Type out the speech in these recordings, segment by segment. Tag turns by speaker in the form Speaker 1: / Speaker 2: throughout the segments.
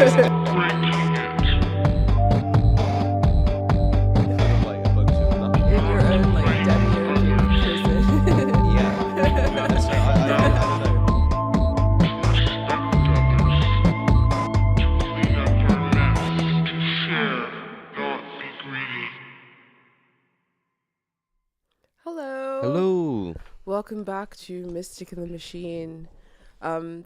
Speaker 1: Like a bunch of nothing.
Speaker 2: In your own like demi prison.
Speaker 1: Yeah. No, so I don't know.
Speaker 2: Hello.
Speaker 1: Hello.
Speaker 2: Welcome back to Mystic in the Machine.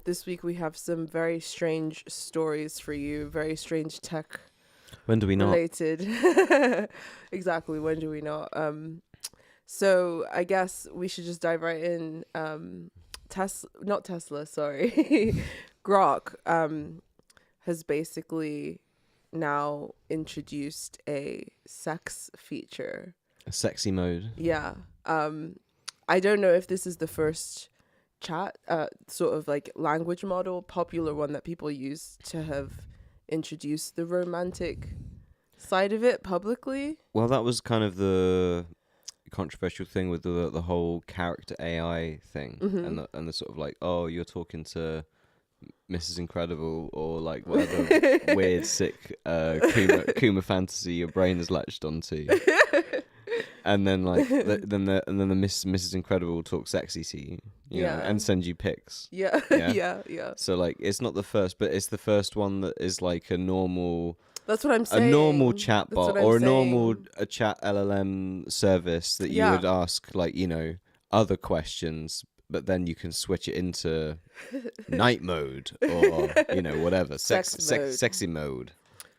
Speaker 2: This week we have some very strange stories for you, very strange tech
Speaker 1: When do we not?
Speaker 2: related. Exactly, when do we not? So I guess we should just dive right in. Not Tesla, sorry. Grok has basically now introduced a sex feature.
Speaker 1: A sexy mode.
Speaker 2: Yeah. I don't know if this is the first chat sort of like language model, popular one that people use to have introduced the romantic side of it publicly.
Speaker 1: Well, that was kind of the controversial thing with the whole character AI thing, and the sort of like, oh, you're talking to Mrs. Incredible or like whatever weird sick Kuma fantasy your brain has latched onto. And then like then the Mrs. Incredible will talk sexy to you, you know, and send you pics.
Speaker 2: Yeah. Yeah.
Speaker 1: So like it's not the first, but it's the first one that is like a normal.
Speaker 2: That's what I'm saying.
Speaker 1: A normal chatbot or
Speaker 2: a
Speaker 1: chat LLM service that you would ask like, you know, other questions, but then you can switch it into night mode or, you know, whatever. Sexy mode.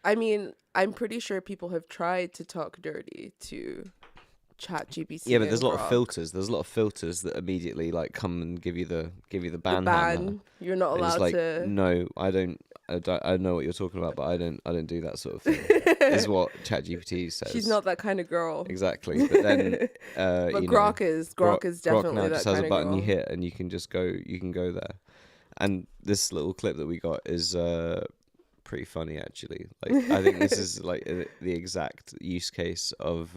Speaker 2: I mean, I'm pretty sure people have tried to talk dirty to chat GPT.
Speaker 1: Yeah, but there's a lot
Speaker 2: Grok.
Speaker 1: of filters. There's a lot of filters that immediately like come and give you the ban.
Speaker 2: You're not allowed
Speaker 1: like,
Speaker 2: to.
Speaker 1: No, I don't know what you're talking about, but I don't do that sort of thing. Is what ChatGPT says.
Speaker 2: She's not that kind of girl.
Speaker 1: Exactly, but then
Speaker 2: but
Speaker 1: you
Speaker 2: Grok
Speaker 1: know,
Speaker 2: is definitely
Speaker 1: Grok now
Speaker 2: that
Speaker 1: just has
Speaker 2: kind
Speaker 1: a
Speaker 2: of
Speaker 1: button
Speaker 2: girl.
Speaker 1: you hit and you can just go. You can go there, and this little clip that we got is pretty funny actually. Like I think this is like the exact use case of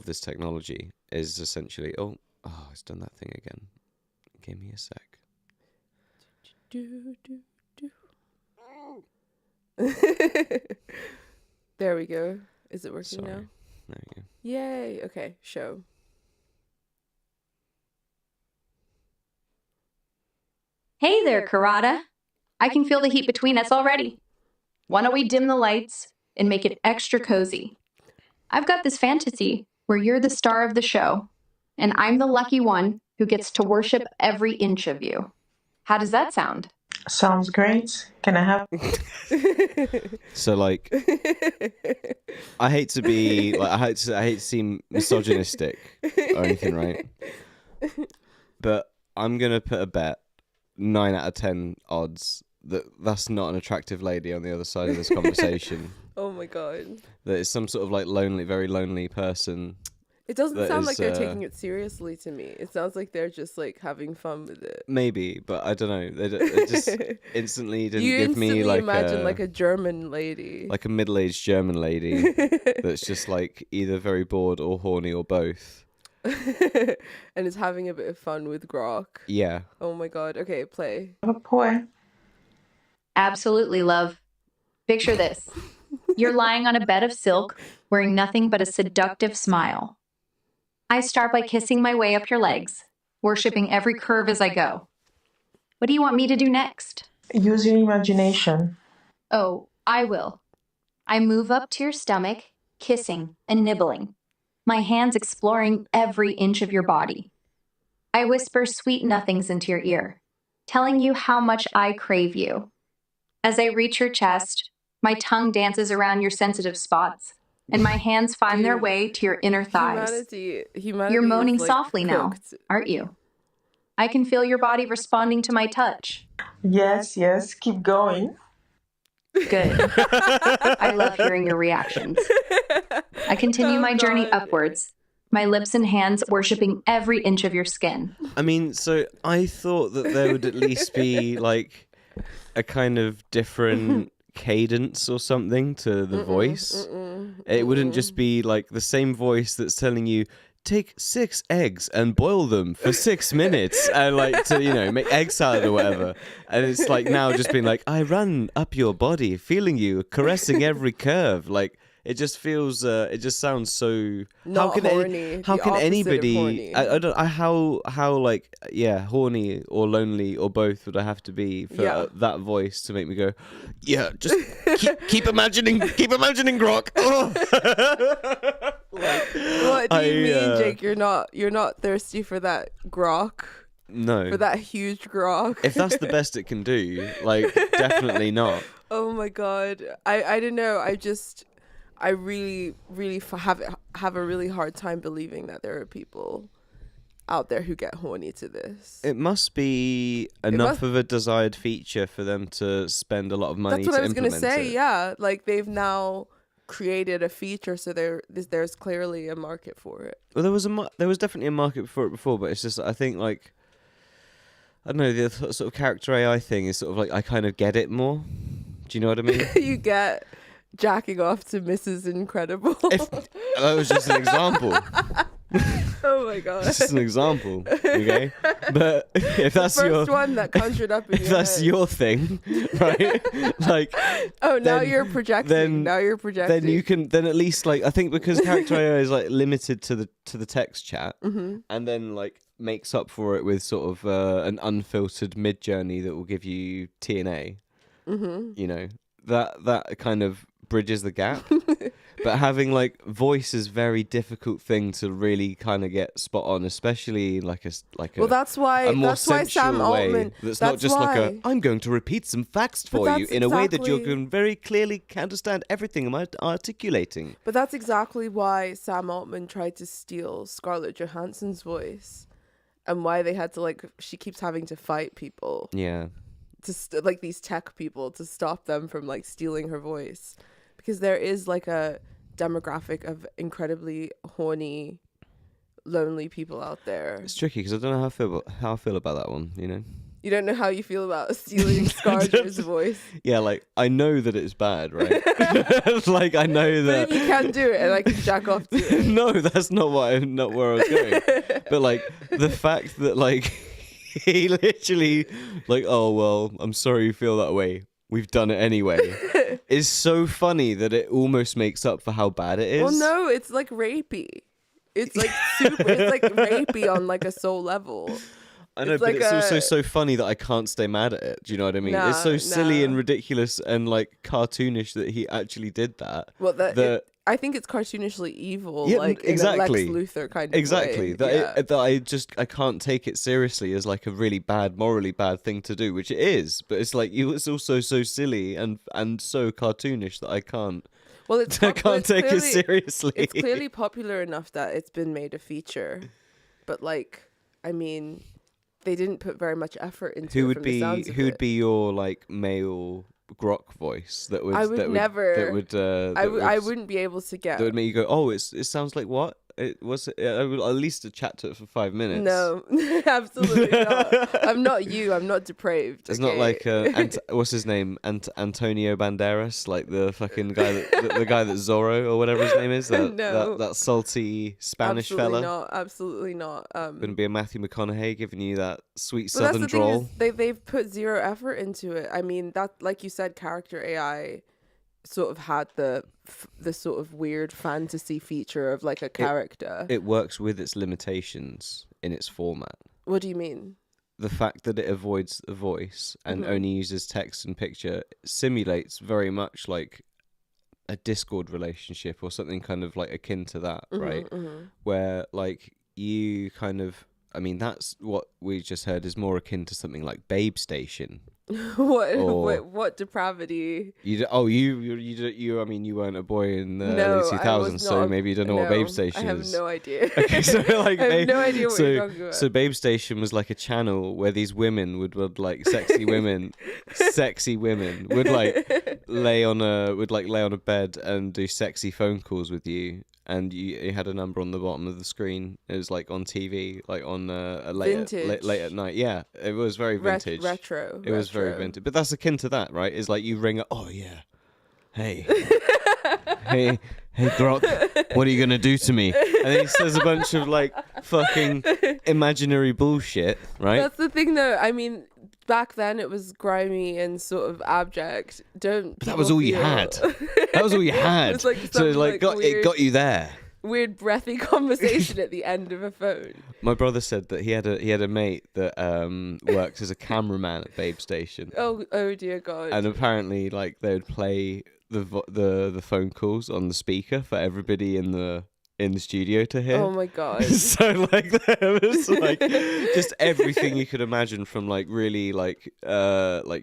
Speaker 1: this technology is essentially it's done that thing again. Give me a sec.
Speaker 2: There we go. Is it working
Speaker 1: Sorry.
Speaker 2: now?
Speaker 1: There you go.
Speaker 2: Yay. Okay, show.
Speaker 3: Hey there, Karada. I can feel the heat between us already. Why don't we dim the lights and make it extra cozy? I've got this fantasy where you're the star of the show, and I'm the lucky one who gets to worship every inch of you. How does that sound?
Speaker 4: Sounds great. Can I have?
Speaker 1: So like, I hate to be like, I hate to seem misogynistic or anything, right? But I'm gonna put a bet, 9 out of 10 odds that's not an attractive lady on the other side of this conversation.
Speaker 2: Oh my god.
Speaker 1: That it's some sort of like lonely, very lonely person.
Speaker 2: It doesn't sound like they're
Speaker 1: is,
Speaker 2: taking it seriously to me. It sounds like they're just like having fun with it.
Speaker 1: Maybe, but I don't know. It just instantly didn't
Speaker 2: You
Speaker 1: give me
Speaker 2: instantly
Speaker 1: like
Speaker 2: imagine like a German lady.
Speaker 1: like a middle-aged German lady that's just like either very bored or horny or both.
Speaker 2: And is having a bit of fun with Grok.
Speaker 1: Yeah.
Speaker 2: Oh my god. Okay, play.
Speaker 4: A boy.
Speaker 3: Absolutely, love. Picture this. You're lying on a bed of silk, wearing nothing but a seductive smile. I start by kissing my way up your legs, worshipping every curve as I go. What do you want me to do next?
Speaker 4: Use your imagination.
Speaker 3: Oh, I will. I move up to your stomach, kissing and nibbling, my hands exploring every inch of your body. I whisper sweet nothings into your ear, telling you how much I crave you. As I reach your chest, my tongue dances around your sensitive spots, and my hands find their way to your inner thighs.
Speaker 2: Humanity
Speaker 3: You're moaning
Speaker 2: is, like,
Speaker 3: softly now,
Speaker 2: cooked.
Speaker 3: aren't you? I can feel your body responding to my touch.
Speaker 4: Yes, keep going.
Speaker 3: Good. I love hearing your reactions. I continue my journey upwards, my lips and hands worshipping every inch of your skin.
Speaker 1: I mean, so I thought that there would at least be like a kind of different cadence or something to the voice. It wouldn't just be like the same voice that's telling you take 6 eggs and boil them for 6 minutes and like to, you know, make egg salad or whatever. And it's like now just being like, I run up your body, feeling you, caressing every curve. Like it just feels, it just sounds so.
Speaker 2: Not horny.
Speaker 1: How
Speaker 2: The
Speaker 1: can
Speaker 2: opposite of
Speaker 1: anybody?
Speaker 2: horny.
Speaker 1: I don't. How like horny or lonely or both would I have to be for that voice to make me go, yeah, just keep imagining Grok. Oh.
Speaker 2: What do you mean, Jake? You're not thirsty for that grok?
Speaker 1: No.
Speaker 2: For that huge grok?
Speaker 1: If that's the best it can do, like, definitely not.
Speaker 2: Oh my god. I don't know. I really have a really hard time believing that there are people out there who get horny to this.
Speaker 1: It must be enough of a desired feature for them to spend a lot of money to implement it.
Speaker 2: That's what I was gonna say. Yeah, like they've now created a feature, so there's clearly a market for it.
Speaker 1: Well, there was definitely a market for it before, but it's just I think like I don't know, the sort of character AI thing is sort of like I kind of get it more. Do you know what I mean?
Speaker 2: You get jacking off to Mrs. Incredible.
Speaker 1: That was just an example.
Speaker 2: Oh my god!
Speaker 1: It's just an example, okay? But if that's
Speaker 2: the
Speaker 1: your
Speaker 2: first one that conjured up in
Speaker 1: if
Speaker 2: your
Speaker 1: that's
Speaker 2: head.
Speaker 1: your thing, right? Like,
Speaker 2: now you're projecting. Now you're projecting.
Speaker 1: Then you can. Then at least like I think because character AI is like limited to the text chat, and then like makes up for it with sort of an unfiltered mid journey that will give you TNA. You know that kind of bridges the gap. But having like voice is very difficult thing to really kind of get spot on, especially like a
Speaker 2: well, that's why Sam Altman.
Speaker 1: That's not just like a I'm going to repeat some facts for you in a way that you can very clearly understand everything I'm articulating.
Speaker 2: But that's exactly why Sam Altman tried to steal Scarlett Johansson's voice, and why they had to like she keeps having to fight people.
Speaker 1: Yeah.
Speaker 2: To like these tech people to stop them from like stealing her voice, because there is like a demographic of incredibly horny, lonely people out there.
Speaker 1: It's tricky because I don't know how I feel about that one. You know.
Speaker 2: You don't know how you feel about stealing Scarlett's voice.
Speaker 1: Yeah, like I know that it's bad, right? Like I know that.
Speaker 2: But if you can do it, and I can jack off to it.
Speaker 1: No, that's not where I was going. But like the fact that like he literally like, oh well, I'm sorry you feel that way. We've done it anyway. Is so funny that it almost makes up for how bad it is.
Speaker 2: Well, no, it's like rapey. It's like super. It's like rapey on like a soul level.
Speaker 1: I know, but it's also so funny that I can't stay mad at it. Do you know what I mean? It's so silly and ridiculous and like cartoonish that he actually did that.
Speaker 2: Well, I think it's cartoonishly evil,
Speaker 1: yeah,
Speaker 2: like
Speaker 1: exactly.
Speaker 2: in a Lex Luthor kind of way.
Speaker 1: That I can't take it seriously as like a really bad, morally bad thing to do, which it is. But it's like it's also so silly and so cartoonish that I can't.
Speaker 2: Well,
Speaker 1: I can't take it seriously.
Speaker 2: It's clearly popular enough that it's been made a feature, but like, I mean, they didn't put very much effort into it. Who would be your like male Grok voice that would I wouldn't be able to get
Speaker 1: that would make you go, oh, it sounds like what it was. I would at least chat to it for 5 minutes.
Speaker 2: No, absolutely not. I'm not you. I'm not depraved.
Speaker 1: It's not like what's his name, Antonio Banderas, like the fucking guy the guy that Zorro or whatever his name is. That salty Spanish fella.
Speaker 2: Absolutely not.
Speaker 1: Wouldn't be a Matthew McConaughey giving you that sweet southern drawl.
Speaker 2: They've put zero effort into it. I mean, that, like you said, character AI sort of had the sort of weird fantasy feature of like a character.
Speaker 1: It works with its limitations in its format.
Speaker 2: What do you mean?
Speaker 1: The fact that it avoids the voice and only uses text and picture simulates very much like a Discord relationship or something kind of like akin to that, right? Where like you kind of, I mean, that's what we just heard is more akin to something like Babe Station.
Speaker 2: What depravity?
Speaker 1: I mean, you weren't a boy in the early 2000s, so maybe you don't know what Babe Station is.
Speaker 2: I have no idea.
Speaker 1: Okay, so like,
Speaker 2: I have no idea what you're talking about.
Speaker 1: So Babe Station was like a channel where these women would like sexy women would like lay on a bed and do sexy phone calls with you. And you had a number on the bottom of the screen. It was like on TV, like on late at night. Yeah, it was very vintage.
Speaker 2: Retro.
Speaker 1: It was very vintage. But that's akin to that, right? It's like you ring up. Oh yeah, hey, hey Grok, what are you gonna do to me? And then he says a bunch of like fucking imaginary bullshit, right?
Speaker 2: That's the thing, though. I mean, back then it was grimy and sort of abject.
Speaker 1: But that was all you had. That was all you had.
Speaker 2: It's like
Speaker 1: So
Speaker 2: some,
Speaker 1: like it got you there.
Speaker 2: Weird breathy conversation at the end of a phone.
Speaker 1: My brother said that he had a mate that works as a cameraman at Babe Station.
Speaker 2: Oh dear God.
Speaker 1: And apparently, like, they would play the phone calls on the speaker for everybody in the studio to hear.
Speaker 2: Oh my God.
Speaker 1: So like there was like just everything you could imagine, from like really like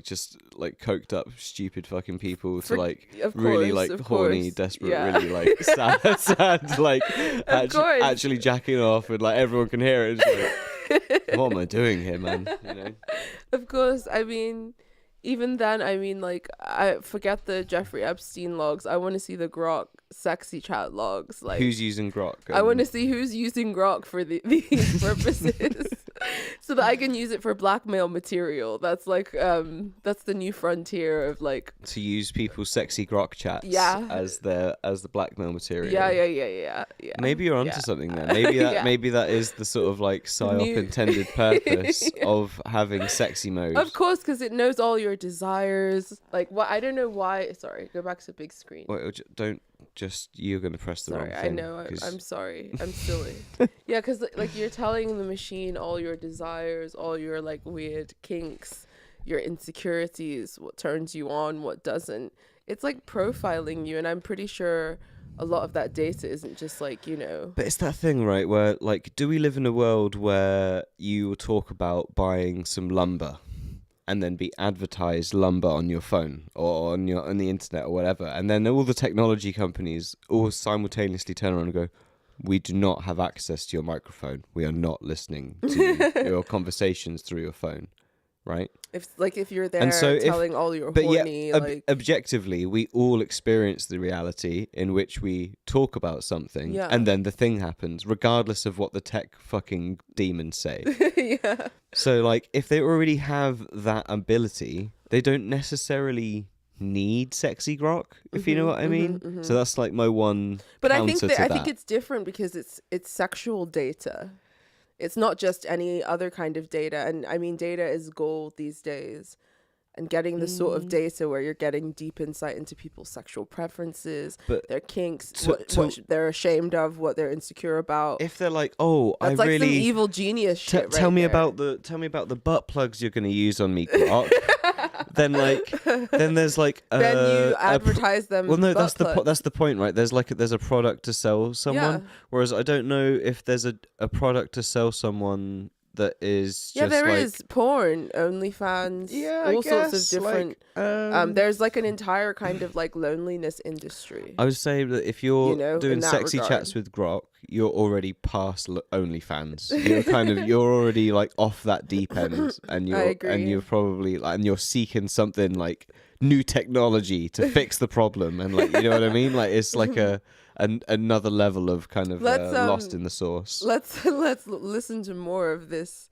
Speaker 1: just like coked up stupid fucking people to like really like horny, desperate, really like sad like actually jacking off, and like everyone can hear it. It's like, what am I doing here, man? You know.
Speaker 2: Of course. I mean, even then, I mean, like, I forget the Jeffrey Epstein logs. I want to see the Grok sexy chat logs. Like,
Speaker 1: who's using Grok?
Speaker 2: I want to see who's using Grok for these purposes, so that I can use it for blackmail material. That's like, that's the new frontier of like,
Speaker 1: to use people's sexy Grok chats as the blackmail material.
Speaker 2: Yeah.
Speaker 1: Maybe you're onto something there. Maybe that is the sort of like psyop intended purpose of having sexy mode.
Speaker 2: Of course, because it knows all your desires. Like, what? I don't know why. Sorry, go back to big screen.
Speaker 1: Wait, don't just, you're gonna press the wrong thing.
Speaker 2: I know. I'm sorry. I'm silly. Yeah, because like you're telling the machine all your desires, all your like weird kinks, your insecurities, what turns you on, what doesn't. It's like profiling you, and I'm pretty sure a lot of that data isn't just like, you know.
Speaker 1: But it's that thing, right, where like, do we live in a world where you talk about buying some lumber and then be advertised lumber on your phone or on the internet or whatever, and then all the technology companies all simultaneously turn around and go, we do not have access to your microphone. We are not listening to your conversations through your phone, right?
Speaker 2: If you're there telling all your horny,
Speaker 1: objectively, we all experience the reality in which we talk about something, and then the thing happens, regardless of what the tech fucking demons say.
Speaker 2: Yeah.
Speaker 1: So, like, if they already have that ability, they don't necessarily need Sexy Grok, if you know what I mean. So that's like my one. But I think
Speaker 2: it's different because it's sexual data. It's not just any other kind of data. And I mean, data is gold these days. And getting the sort of data where you're getting deep insight into people's sexual preferences, their kinks, what they're ashamed of, what they're insecure about.
Speaker 1: If they're like, oh,
Speaker 2: that's like some evil genius shit.
Speaker 1: Tell me about the butt plugs you're going to use on me, Grok. then there's like
Speaker 2: then you advertise them.
Speaker 1: Well, no, that's the point, right? There's a product to sell someone, whereas I don't know if there's a product to sell someone that is just
Speaker 2: there is porn, OnlyFans, all sorts of different. There's like an entire kind of like loneliness industry.
Speaker 1: I would say that if you're doing sexy chats with Grok, you're already past OnlyFans. You're already like off that deep end, and you're probably like, and you're seeking something like new technology to fix the problem, and like, you know what I mean? Like, it's like another level of kind of lost in the sauce.
Speaker 2: Let's listen to more of this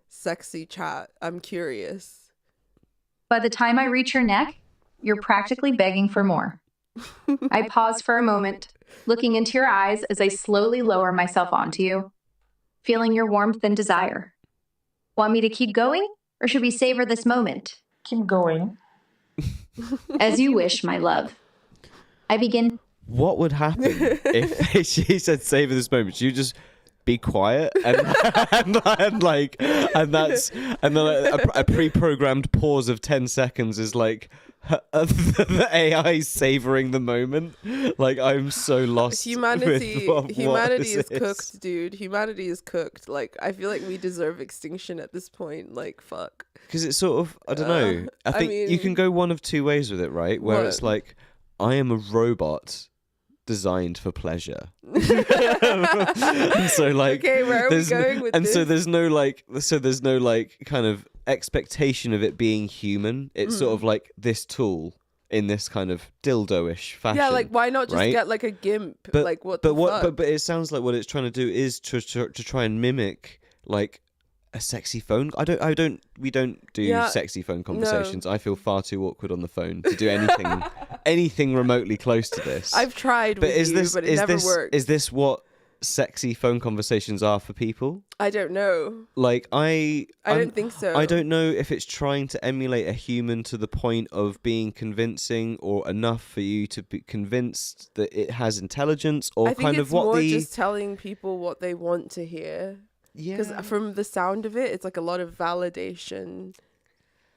Speaker 2: sexy chat. I'm curious.
Speaker 3: By the time I reach your neck, you're practically begging for more. I pause for a moment, looking into your eyes as I slowly lower myself onto you, feeling your warmth and desire. Want me to keep going, or should we savor this moment?
Speaker 4: Keep going.
Speaker 3: As you wish, my love. I begin.
Speaker 1: What would happen if she said savor this moment? She would just be quiet and a pre-programmed pause of 10 seconds is like the AI savoring the moment. Like, I'm so lost.
Speaker 2: Humanity is cooked, dude. Humanity is cooked. Like, I feel like we deserve extinction at this point. Like, fuck.
Speaker 1: Because it's sort of, I don't know. I think you can go one of two ways with it, right? Where it's like, I am a robot designed for pleasure. And so like,
Speaker 2: okay, where are we going with this?
Speaker 1: So there's no like kind of expectation of it being human. It's sort of like this tool in this kind of dildo-ish fashion.
Speaker 2: Yeah, like, why not just get like a GIMP? But
Speaker 1: it sounds like what it's trying to do is to try and mimic like a sexy phone. We don't do sexy phone conversations. No. I feel far too awkward on the phone to do anything anything remotely close to this.
Speaker 2: I've tried but it never works.
Speaker 1: Is this what sexy phone conversations are for people?
Speaker 2: I don't know.
Speaker 1: Like I
Speaker 2: don't think so.
Speaker 1: I don't know if it's trying to emulate a human to the point of bebeing convincing or enough for you to be convinced that it has intelligence, or
Speaker 2: I think
Speaker 1: kind
Speaker 2: it's
Speaker 1: of what
Speaker 2: more just telling people what they want to hear.
Speaker 1: Yeah.
Speaker 2: Because from the sound of it, it's like a lot of validation.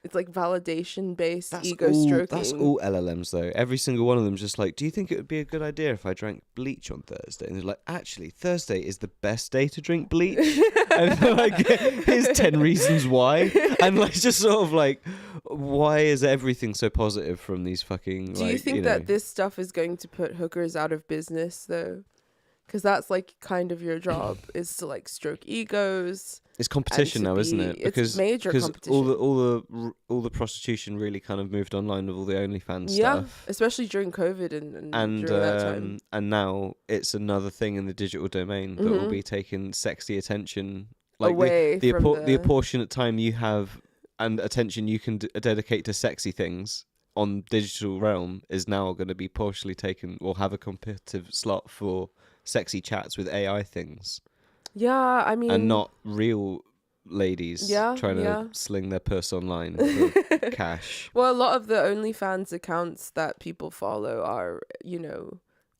Speaker 2: It's like validation-based ego stroking.
Speaker 1: That's all LLMs, though. Every single one of them is just like, do you think it would be a good idea if I drank bleach on Thursday? And they're like, actually, Thursday is the best day to drink bleach. And they're like, here's 10 reasons why. And like, just sort of like, why is everything so positive from these fucking...
Speaker 2: Do you think that this stuff is going to put hookers out of business, though? Because that's like kind of your job, is to like stroke egos.
Speaker 1: It's competition now, isn't it? Because
Speaker 2: it's major competition.
Speaker 1: all the prostitution really kind of moved online with all the OnlyFans stuff.
Speaker 2: Yeah, especially during COVID and during that time.
Speaker 1: And now it's another thing in the digital domain that will be taking sexy attention, like
Speaker 2: away from
Speaker 1: the apportionate time you have and attention you can dedicate to sexy things on digital realm is now going to be partially taken or have a competitive slot for sexy chats with AI things.
Speaker 2: Yeah, I mean...
Speaker 1: And not real ladies trying to sling their purse online for cash.
Speaker 2: Well, a lot of the OnlyFans accounts that people follow are,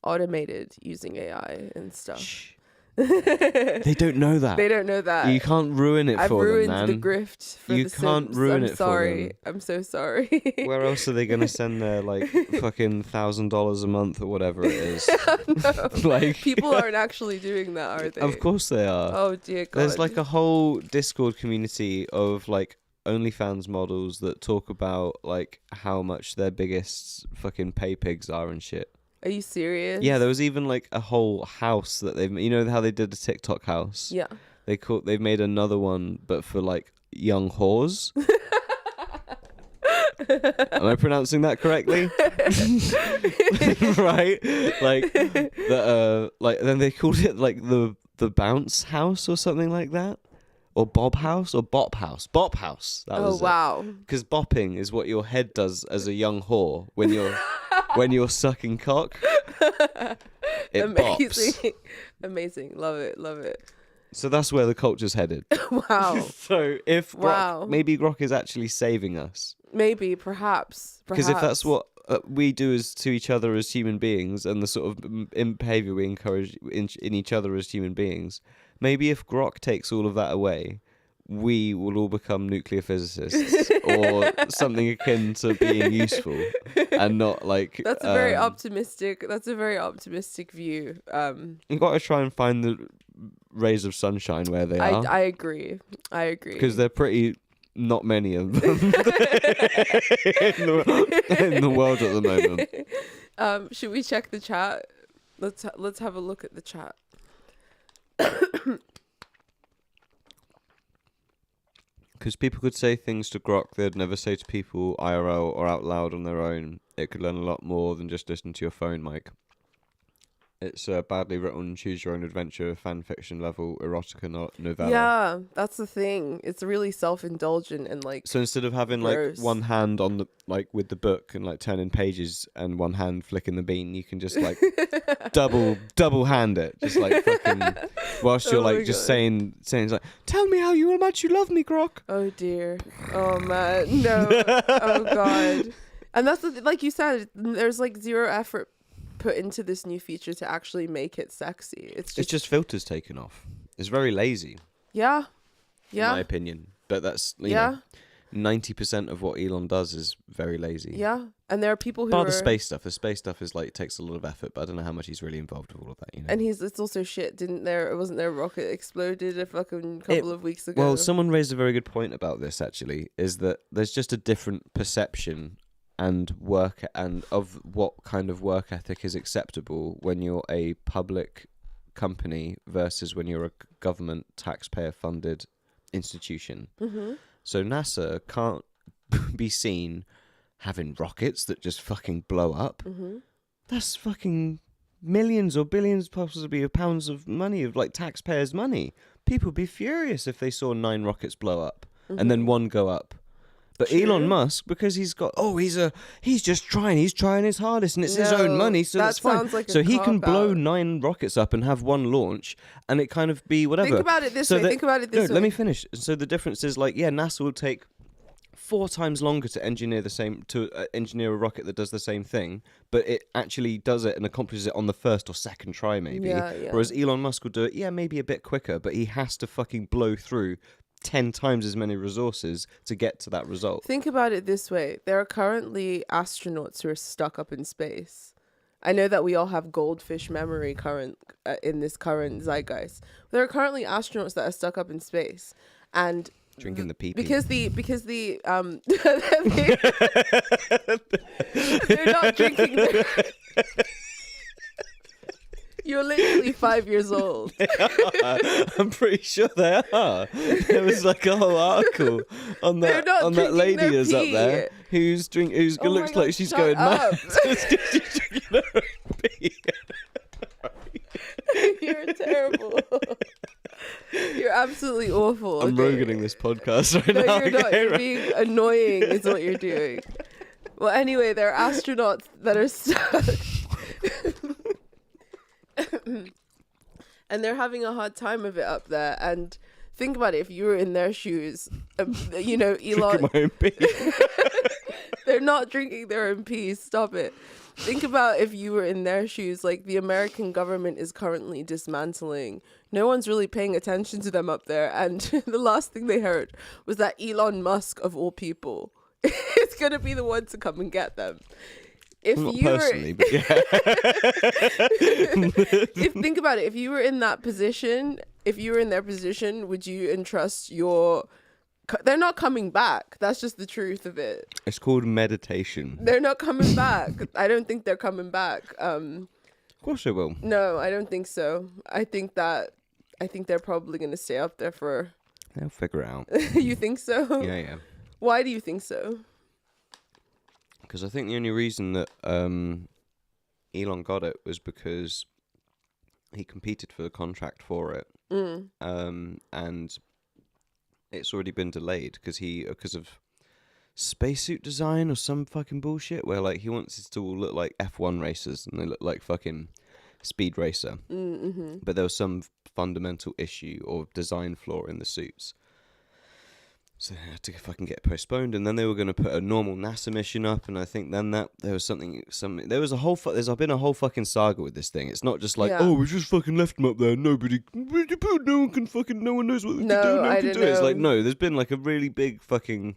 Speaker 2: automated using AI and stuff.
Speaker 1: Shh. They don't know that.
Speaker 2: They don't know that.
Speaker 1: You can't ruin it for them, man.
Speaker 2: I've ruined the grift for
Speaker 1: you
Speaker 2: the
Speaker 1: can't
Speaker 2: Sims.
Speaker 1: ruin
Speaker 2: I'm
Speaker 1: it
Speaker 2: sorry.
Speaker 1: for them.
Speaker 2: I'm so sorry.
Speaker 1: Where else are they going to send their, like, fucking $1,000 a month or whatever it is?
Speaker 2: No.
Speaker 1: Like,
Speaker 2: people aren't actually doing that, are they?
Speaker 1: Of course they are.
Speaker 2: Oh, dear God.
Speaker 1: There's, like, a whole Discord community of, like, OnlyFans models that talk about, like, how much their biggest fucking pay pigs are and shit.
Speaker 2: Are you serious?
Speaker 1: Yeah, there was even like a whole house that they've... You know how they did the TikTok house?
Speaker 2: Yeah.
Speaker 1: They've made another one, but for like young whores. Am I pronouncing that correctly? Right? Like then they called it like the bounce house or something like that. Or Bob House or Bop House. Bop House. That was
Speaker 2: wow.
Speaker 1: Because bopping is what your head does as a young whore when you're sucking cock. It
Speaker 2: amazing.
Speaker 1: bops.
Speaker 2: Amazing. Love it. Love it.
Speaker 1: So that's where the culture's headed.
Speaker 2: Wow.
Speaker 1: So if maybe Grok is actually saving us.
Speaker 2: Maybe, perhaps.
Speaker 1: Because if that's what we do to each other as human beings, and the sort of behavior we encourage in each other as human beings, maybe if Grok takes all of that away, we will all become nuclear physicists or something akin to being useful, and not like...
Speaker 2: That's a very optimistic view.
Speaker 1: You've got to try and find the rays of sunshine where they are.
Speaker 2: I agree.
Speaker 1: Because they're pretty... Not many of them in the world at the moment.
Speaker 2: Should we check the chat? Let's have a look at the chat.
Speaker 1: Because people could say things to Grok they'd never say to people IRL or out loud on their own. It could learn a lot more than just listen to your phone, Mike. It's a badly written, choose-your-own-adventure, fan-fiction level erotica novella.
Speaker 2: Yeah, that's the thing. It's really self-indulgent and like...
Speaker 1: So instead of having
Speaker 2: gross.
Speaker 1: like one hand on the with the book and like turning pages and one hand flicking the bean, you can just like double hand it, just like fucking whilst you're like just saying like, tell me how much you love me, Grok.
Speaker 2: Oh dear. Oh man, no. Oh god. And that's like you said, there's like zero effort put into this new feature to actually make it sexy. It's just
Speaker 1: filters taken off. It's very lazy.
Speaker 2: Yeah.
Speaker 1: In my opinion. But that's you know, 90% of what Elon does is very lazy.
Speaker 2: Yeah. And there are people who
Speaker 1: the space stuff. The space stuff is like takes a lot of effort, but I don't know how much he's really involved with all of that, you know.
Speaker 2: And it's also shit, wasn't there a rocket exploded a fucking couple of weeks ago?
Speaker 1: Well, someone raised a very good point about this actually, is that there's just a different perception and of what kind of work ethic is acceptable when you're a public company versus when you're a government taxpayer funded institution. Mm-hmm. So NASA can't be seen having rockets that just fucking blow up. Mm-hmm. That's fucking millions or billions possibly of pounds of money, of like taxpayers' money. People would be furious if they saw 9 rockets blow up and then one go up. But
Speaker 2: True.
Speaker 1: Elon Musk, because he's just trying his hardest, and it's his own money, so that's fine.
Speaker 2: sounds like a
Speaker 1: So he can blow
Speaker 2: cop-out.
Speaker 1: 9 rockets up and have one launch, and it kind of be whatever.
Speaker 2: Think about it this way. Think about it this way.
Speaker 1: Let me finish. So the difference is like, yeah, NASA will take 4 times longer to engineer engineer a rocket that does the same thing, but it actually does it and accomplishes it on the first or second try, maybe.
Speaker 2: Yeah.
Speaker 1: Whereas Elon Musk will do it, maybe a bit quicker, but he has to fucking blow through 10 times as many resources to get to that result.
Speaker 2: Think about it this way. There are currently astronauts who are stuck up in space. I know that we all have goldfish memory in this current zeitgeist. There are currently astronauts that are stuck up in space, and
Speaker 1: Drinking the pee-pee.
Speaker 2: because the they're not drinking. You're literally 5 years old.
Speaker 1: I'm pretty sure they are. There was like a whole article on that lady
Speaker 2: their
Speaker 1: is up
Speaker 2: pee.
Speaker 1: there who's
Speaker 2: Oh
Speaker 1: looks
Speaker 2: my
Speaker 1: like
Speaker 2: God,
Speaker 1: she's
Speaker 2: shut
Speaker 1: going
Speaker 2: up.
Speaker 1: mad. She's drinking her own pee.
Speaker 2: You're terrible. You're absolutely awful.
Speaker 1: I'm
Speaker 2: okay?
Speaker 1: roganing this podcast right
Speaker 2: No,
Speaker 1: now.
Speaker 2: you're not.
Speaker 1: okay,
Speaker 2: You're
Speaker 1: right?
Speaker 2: being annoying is what you're doing. Well, anyway, there are astronauts that are stuck. And they're having a hard time of it up there. And think about it. If you were in their shoes, Elon...
Speaker 1: Drinking my own pee.
Speaker 2: They're not drinking their own pee. Stop it. Think about if you were in their shoes. Like, the American government is currently dismantling. No one's really paying attention to them up there. And the last thing they heard was that Elon Musk, of all people, is going to be the one to come and get them. If
Speaker 1: Not
Speaker 2: you
Speaker 1: personally,
Speaker 2: were,
Speaker 1: but yeah.
Speaker 2: think about it. If you were in that position, if you were in their position, would you entrust your... They're not coming back. That's just the truth of it.
Speaker 1: It's called meditation.
Speaker 2: They're not coming back. I don't think they're coming back.
Speaker 1: Of course they will.
Speaker 2: No, I don't think so. I think they're probably going to stay up there for...
Speaker 1: They'll figure it out.
Speaker 2: You think so?
Speaker 1: Yeah.
Speaker 2: Why do you think so?
Speaker 1: Because I think the only reason that Elon got it was because he competed for the contract for it. And it's already been delayed because of spacesuit design or some fucking bullshit where like he wants it to all look like F1 racers and they look like fucking Speed Racer. But there was some fundamental issue or design flaw in the suits. So they had to fucking get postponed, and then they were going to put a normal NASA mission up, and I think then that there was there's been a whole fucking saga with this thing. It's not just like, oh, we just fucking left them up there, no one knows what they can do, no one can do it. It's like, no, there's been like a really big fucking,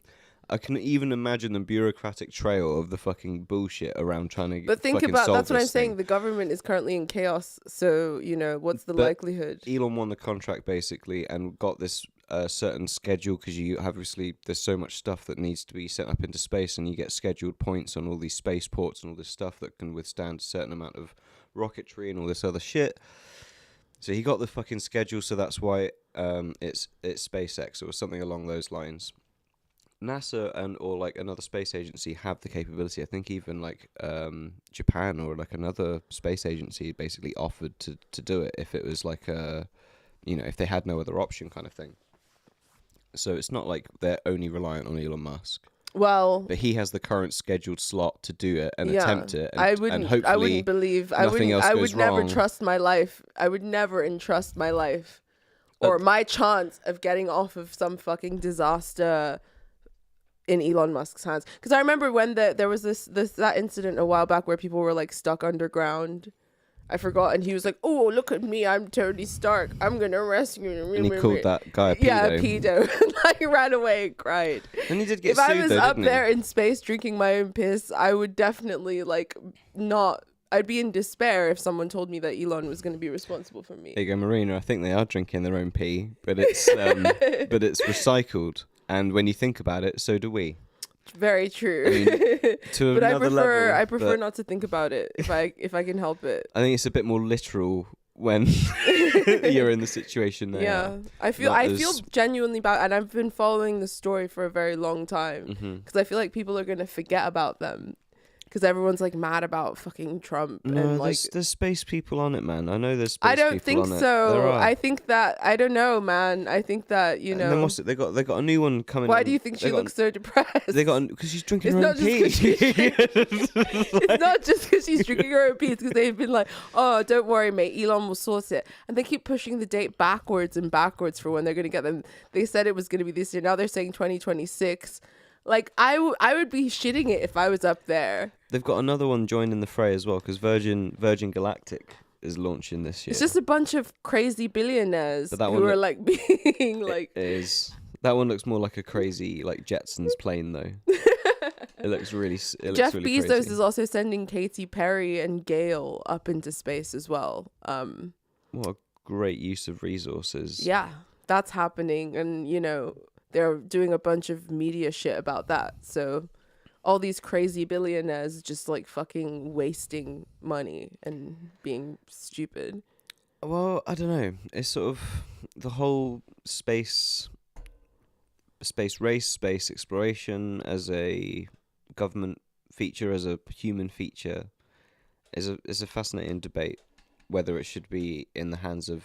Speaker 1: I can even imagine the bureaucratic trail of the fucking bullshit around trying to
Speaker 2: But think
Speaker 1: fucking
Speaker 2: about,
Speaker 1: solve
Speaker 2: that's what I'm
Speaker 1: this
Speaker 2: saying,
Speaker 1: thing.
Speaker 2: the government is currently in chaos, so, what's the
Speaker 1: But
Speaker 2: likelihood?
Speaker 1: Elon won the contract basically and got this certain schedule because you obviously there's so much stuff that needs to be sent up into space and you get scheduled points on all these spaceports and all this stuff that can withstand a certain amount of rocketry and all this other shit. So he got the fucking schedule, so that's why it's SpaceX or something along those lines. NASA or like another space agency have the capability. I think even like Japan or like another space agency basically offered to do it if it was like if they had no other option kind of thing. So it's not like they're only reliant on Elon Musk.
Speaker 2: Well,
Speaker 1: but he has the current scheduled slot to do it and attempt it. And,
Speaker 2: I wouldn't believe. I would never trust my life. I would never entrust my life or my chance of getting off of some fucking disaster in Elon Musk's hands. Because I remember when there was that incident a while back where people were like stuck underground. I forgot, and he was like, "Oh, look at me! I'm Tony Stark. I'm gonna rescue you."
Speaker 1: And he called that guy a pedo.
Speaker 2: Yeah, a pedo. Like ran away and cried.
Speaker 1: And he did get
Speaker 2: if
Speaker 1: sued.
Speaker 2: I was up there in space drinking my own piss, I would definitely not. I'd be in despair if someone told me that Elon was going to be responsible for me.
Speaker 1: There you go, Marina. I think they are drinking their own pee, but it's recycled. And when you think about it, so do we.
Speaker 2: Very true.
Speaker 1: I mean, to
Speaker 2: but
Speaker 1: another level,
Speaker 2: I prefer not to think about it if I can help it.
Speaker 1: I think it's a bit more literal when you're in the situation there.
Speaker 2: Yeah, I feel genuinely bad, and I've been following the story for a very long time because I feel like people are going to forget about them because everyone's like mad about fucking Trump
Speaker 1: No,
Speaker 2: and like.
Speaker 1: there's space people on it, man. I know there's space
Speaker 2: I don't
Speaker 1: people
Speaker 2: think
Speaker 1: on it.
Speaker 2: so.
Speaker 1: There are.
Speaker 2: I think that I don't know, man. I think that
Speaker 1: And then what's it? They got a new one coming.
Speaker 2: Why do you think she looks so depressed?
Speaker 1: They got because she's drinking
Speaker 2: It's
Speaker 1: her own
Speaker 2: not just
Speaker 1: pee.
Speaker 2: 'cause It's not just because she's drinking her own pee. It's because they've been like, oh, don't worry, mate. Elon will sort it. And they keep pushing the date backwards and backwards for when they're going to get them. They said it was going to be this year. Now they're saying 2026. Like, I would be shitting it if I was up there.
Speaker 1: They've got another one joined in the fray as well because Virgin Galactic is launching this year.
Speaker 2: It's just a bunch of crazy billionaires
Speaker 1: But that
Speaker 2: who
Speaker 1: one
Speaker 2: are like being like.
Speaker 1: It is. That one looks more like a crazy like Jetsons plane though. It looks really.
Speaker 2: Jeff
Speaker 1: really
Speaker 2: Bezos
Speaker 1: crazy.
Speaker 2: is also sending Katy Perry and Gail up into space as well.
Speaker 1: What a great use of resources.
Speaker 2: Yeah, that's happening, and they're doing a bunch of media shit about that. So all these crazy billionaires just like fucking wasting money and being stupid.
Speaker 1: Well, I don't know. It's sort of the whole space race, space exploration as a government feature, as a human feature, is a fascinating debate. Whether it should be in the hands of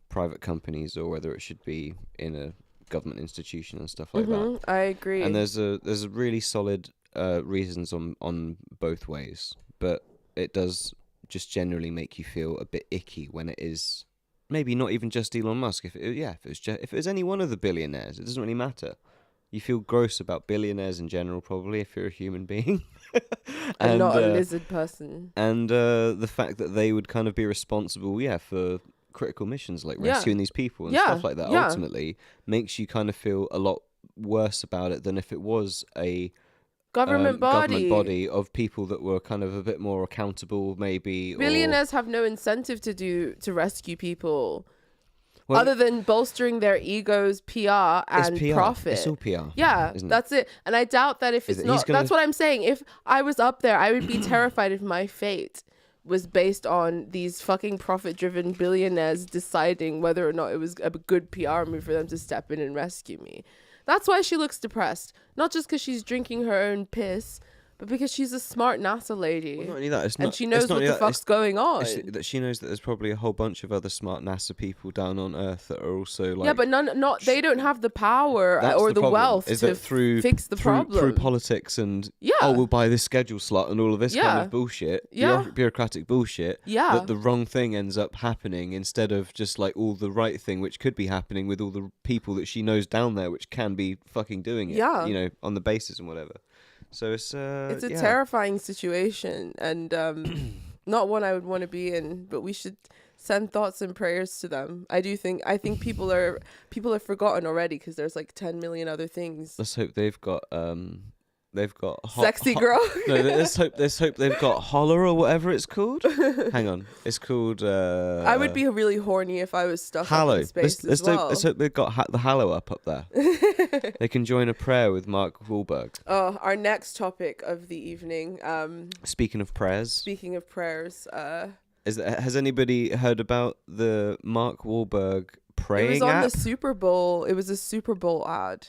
Speaker 1: private companies or whether it should be in a government institution and stuff like that.
Speaker 2: I agree.
Speaker 1: And there's a really solid reasons on both ways, but it does just generally make you feel a bit icky when it is maybe not even just Elon Musk. If it was any one of the billionaires, it doesn't really matter. You feel gross about billionaires in general, probably, if you're a human being.
Speaker 2: and not a lizard person.
Speaker 1: And the fact that they would kind of be responsible, for critical missions like rescuing these people and stuff like that, ultimately makes you kind of feel a lot worse about it than if it was a
Speaker 2: government
Speaker 1: body of people that were kind of a bit more accountable, maybe.
Speaker 2: Billionaires have no incentive to rescue people.
Speaker 1: Well,
Speaker 2: other than bolstering their egos, PR, and profit.
Speaker 1: It's all PR.
Speaker 2: Yeah, that's it. And I doubt that if it's not... That's what I'm saying. If I was up there, I would be terrified if my fate was based on these fucking profit-driven billionaires deciding whether or not it was a good PR move for them to step in and rescue me. That's why she looks depressed. Not just because she's drinking her own piss, but because she's a smart NASA lady.
Speaker 1: Well, not only that,
Speaker 2: and she knows what the fuck's going on.
Speaker 1: That she knows that there's probably a whole bunch of other smart NASA people down on Earth that are also like...
Speaker 2: Yeah, but they don't have the power or the wealth to fix the problem.
Speaker 1: Through politics and, we'll buy this schedule slot and all of this kind of bullshit, bureaucratic bullshit, that the wrong thing ends up happening instead of just like all the right thing, which could be happening with all the people that she knows down there, which can be fucking doing it, on the basis and whatever. So it's a
Speaker 2: terrifying situation and not one I would want to be in, but we should send thoughts and prayers to them. I think people are forgotten already because there's like 10 million other things.
Speaker 1: Let's hope they've got
Speaker 2: Sexy Grok.
Speaker 1: No, let's hope they've got Hallow or whatever it's called. Hang on, it's called.
Speaker 2: I would be really horny if I was stuck
Speaker 1: Hallow.
Speaker 2: Up in space
Speaker 1: Let's hope they've got the Hallow up there. They can join a prayer with Mark Walhburg.
Speaker 2: Oh, our next topic of the evening.
Speaker 1: Speaking of prayers.
Speaker 2: Has
Speaker 1: anybody heard about the Mark Walhburg praying app?
Speaker 2: It was on the Super Bowl. It was a Super Bowl ad.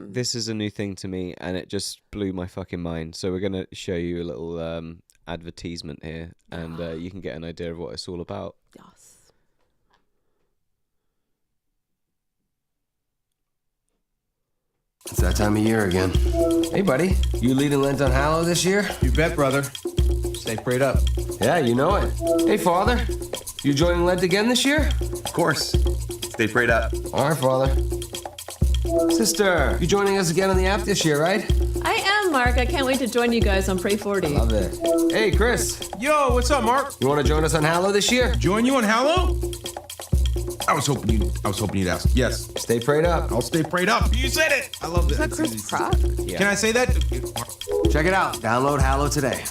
Speaker 1: This is a new thing to me, and it just blew my fucking mind. So we're gonna show you a little advertisement here, and you can get an idea of what it's all about.
Speaker 2: Yes.
Speaker 5: It's that time of year again. Hey, buddy, you leading Lent on Hallow this year?
Speaker 6: You bet, brother. Stay prayed up.
Speaker 5: Yeah, you know it. Hey, Father, you joining Lent again this year?
Speaker 6: Of course. Stay prayed up.
Speaker 5: All right, Father. Sister, you joining us again on the app this year, right?
Speaker 7: I am, Mark. I can't wait to join you guys on Pray 40.
Speaker 5: Love it. Hey, Chris.
Speaker 6: Yo, what's up, Mark?
Speaker 5: You want to join us on Hallow this year?
Speaker 6: Join you on Hallow? I was hoping you'd ask. Yes.
Speaker 5: Stay prayed up.
Speaker 6: I'll stay prayed up. You said it. I love
Speaker 2: Is
Speaker 6: that.
Speaker 2: that Chris Pratt?
Speaker 1: Yeah.
Speaker 6: Can I say that?
Speaker 5: Check it out. Download Hallow today.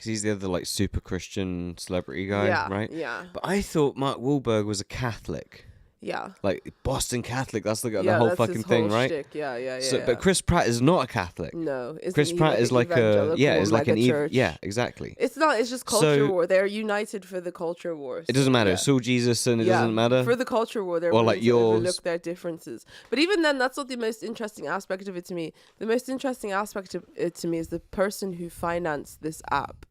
Speaker 1: He's the other like super Christian celebrity guy, right?
Speaker 2: Yeah.
Speaker 1: But I thought Mark Walhburg was a Catholic.
Speaker 2: Yeah.
Speaker 1: Like Boston Catholic, that's the
Speaker 2: Yeah,
Speaker 1: whole
Speaker 2: that's
Speaker 1: fucking
Speaker 2: his
Speaker 1: thing,
Speaker 2: whole
Speaker 1: right?
Speaker 2: shtick. Yeah.
Speaker 1: So, but Chris Pratt is not a Catholic.
Speaker 2: No, isn't
Speaker 1: Chris
Speaker 2: he
Speaker 1: Pratt is
Speaker 2: an
Speaker 1: like a is like an
Speaker 2: church?
Speaker 1: yeah, exactly.
Speaker 2: It's not. It's just culture
Speaker 1: So-
Speaker 2: war. They're united for the culture war.
Speaker 1: It doesn't
Speaker 2: so,
Speaker 1: matter.
Speaker 2: Yeah.
Speaker 1: It's all Jesus, and it doesn't matter.
Speaker 2: For the culture war, they're
Speaker 1: Or,
Speaker 2: willing
Speaker 1: like,
Speaker 2: to
Speaker 1: yours.
Speaker 2: overlook their differences. But even then, that's not the most interesting aspect of it to me. The most interesting aspect of it to me is the person who financed this app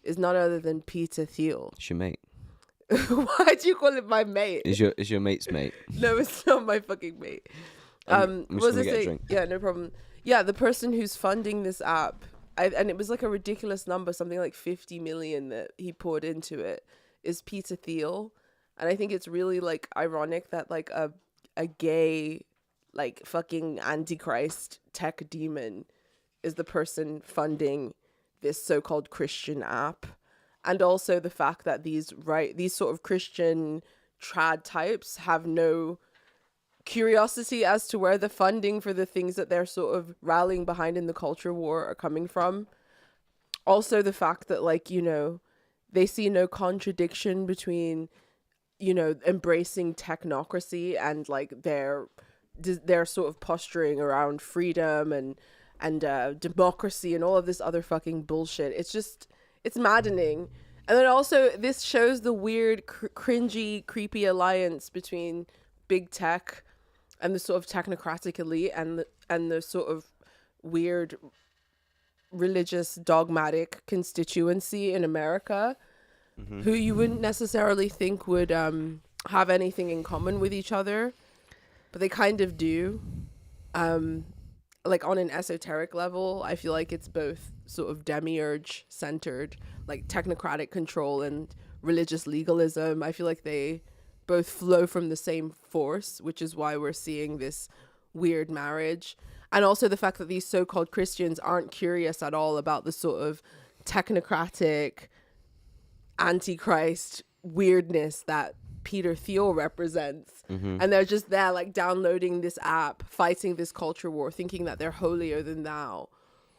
Speaker 2: is none other than Peter Thiel.
Speaker 1: It's your mate.
Speaker 2: Why do you call it my mate?
Speaker 1: Is your mate's mate?
Speaker 2: No, it's not my fucking mate.
Speaker 1: I'm just
Speaker 2: What was
Speaker 1: gonna
Speaker 2: I
Speaker 1: get a
Speaker 2: saying?
Speaker 1: drink.
Speaker 2: Yeah, no problem. Yeah, the person who's funding this app, and it was like a ridiculous number, something like 50 million that he poured into it, is Peter Thiel. And I think it's really like ironic that like a gay, like fucking antichrist tech demon is the person funding this so-called Christian app. And also the fact that these sort of Christian trad types have no curiosity as to where the funding for the things that they're sort of rallying behind in the culture war are coming from. Also the fact that, like, you know, they see no contradiction between, you know, embracing technocracy and like their sort of posturing around freedom and democracy and all of this other fucking bullshit. It's maddening. And then also this shows the weird cringy creepy alliance between big tech and the sort of technocratic elite and the sort of weird religious dogmatic constituency in America, who you wouldn't necessarily think would have anything in common with each other, but they kind of do. Like on an esoteric level, I feel like it's both sort of demiurge centered, like technocratic control and religious legalism. I feel like they both flow from the same force, which is why we're seeing this weird marriage. And also the fact that these so-called Christians aren't curious at all about the sort of technocratic antichrist weirdness that Peter Thiel represents. And they're just there like downloading this app, fighting this culture war, thinking that they're holier than thou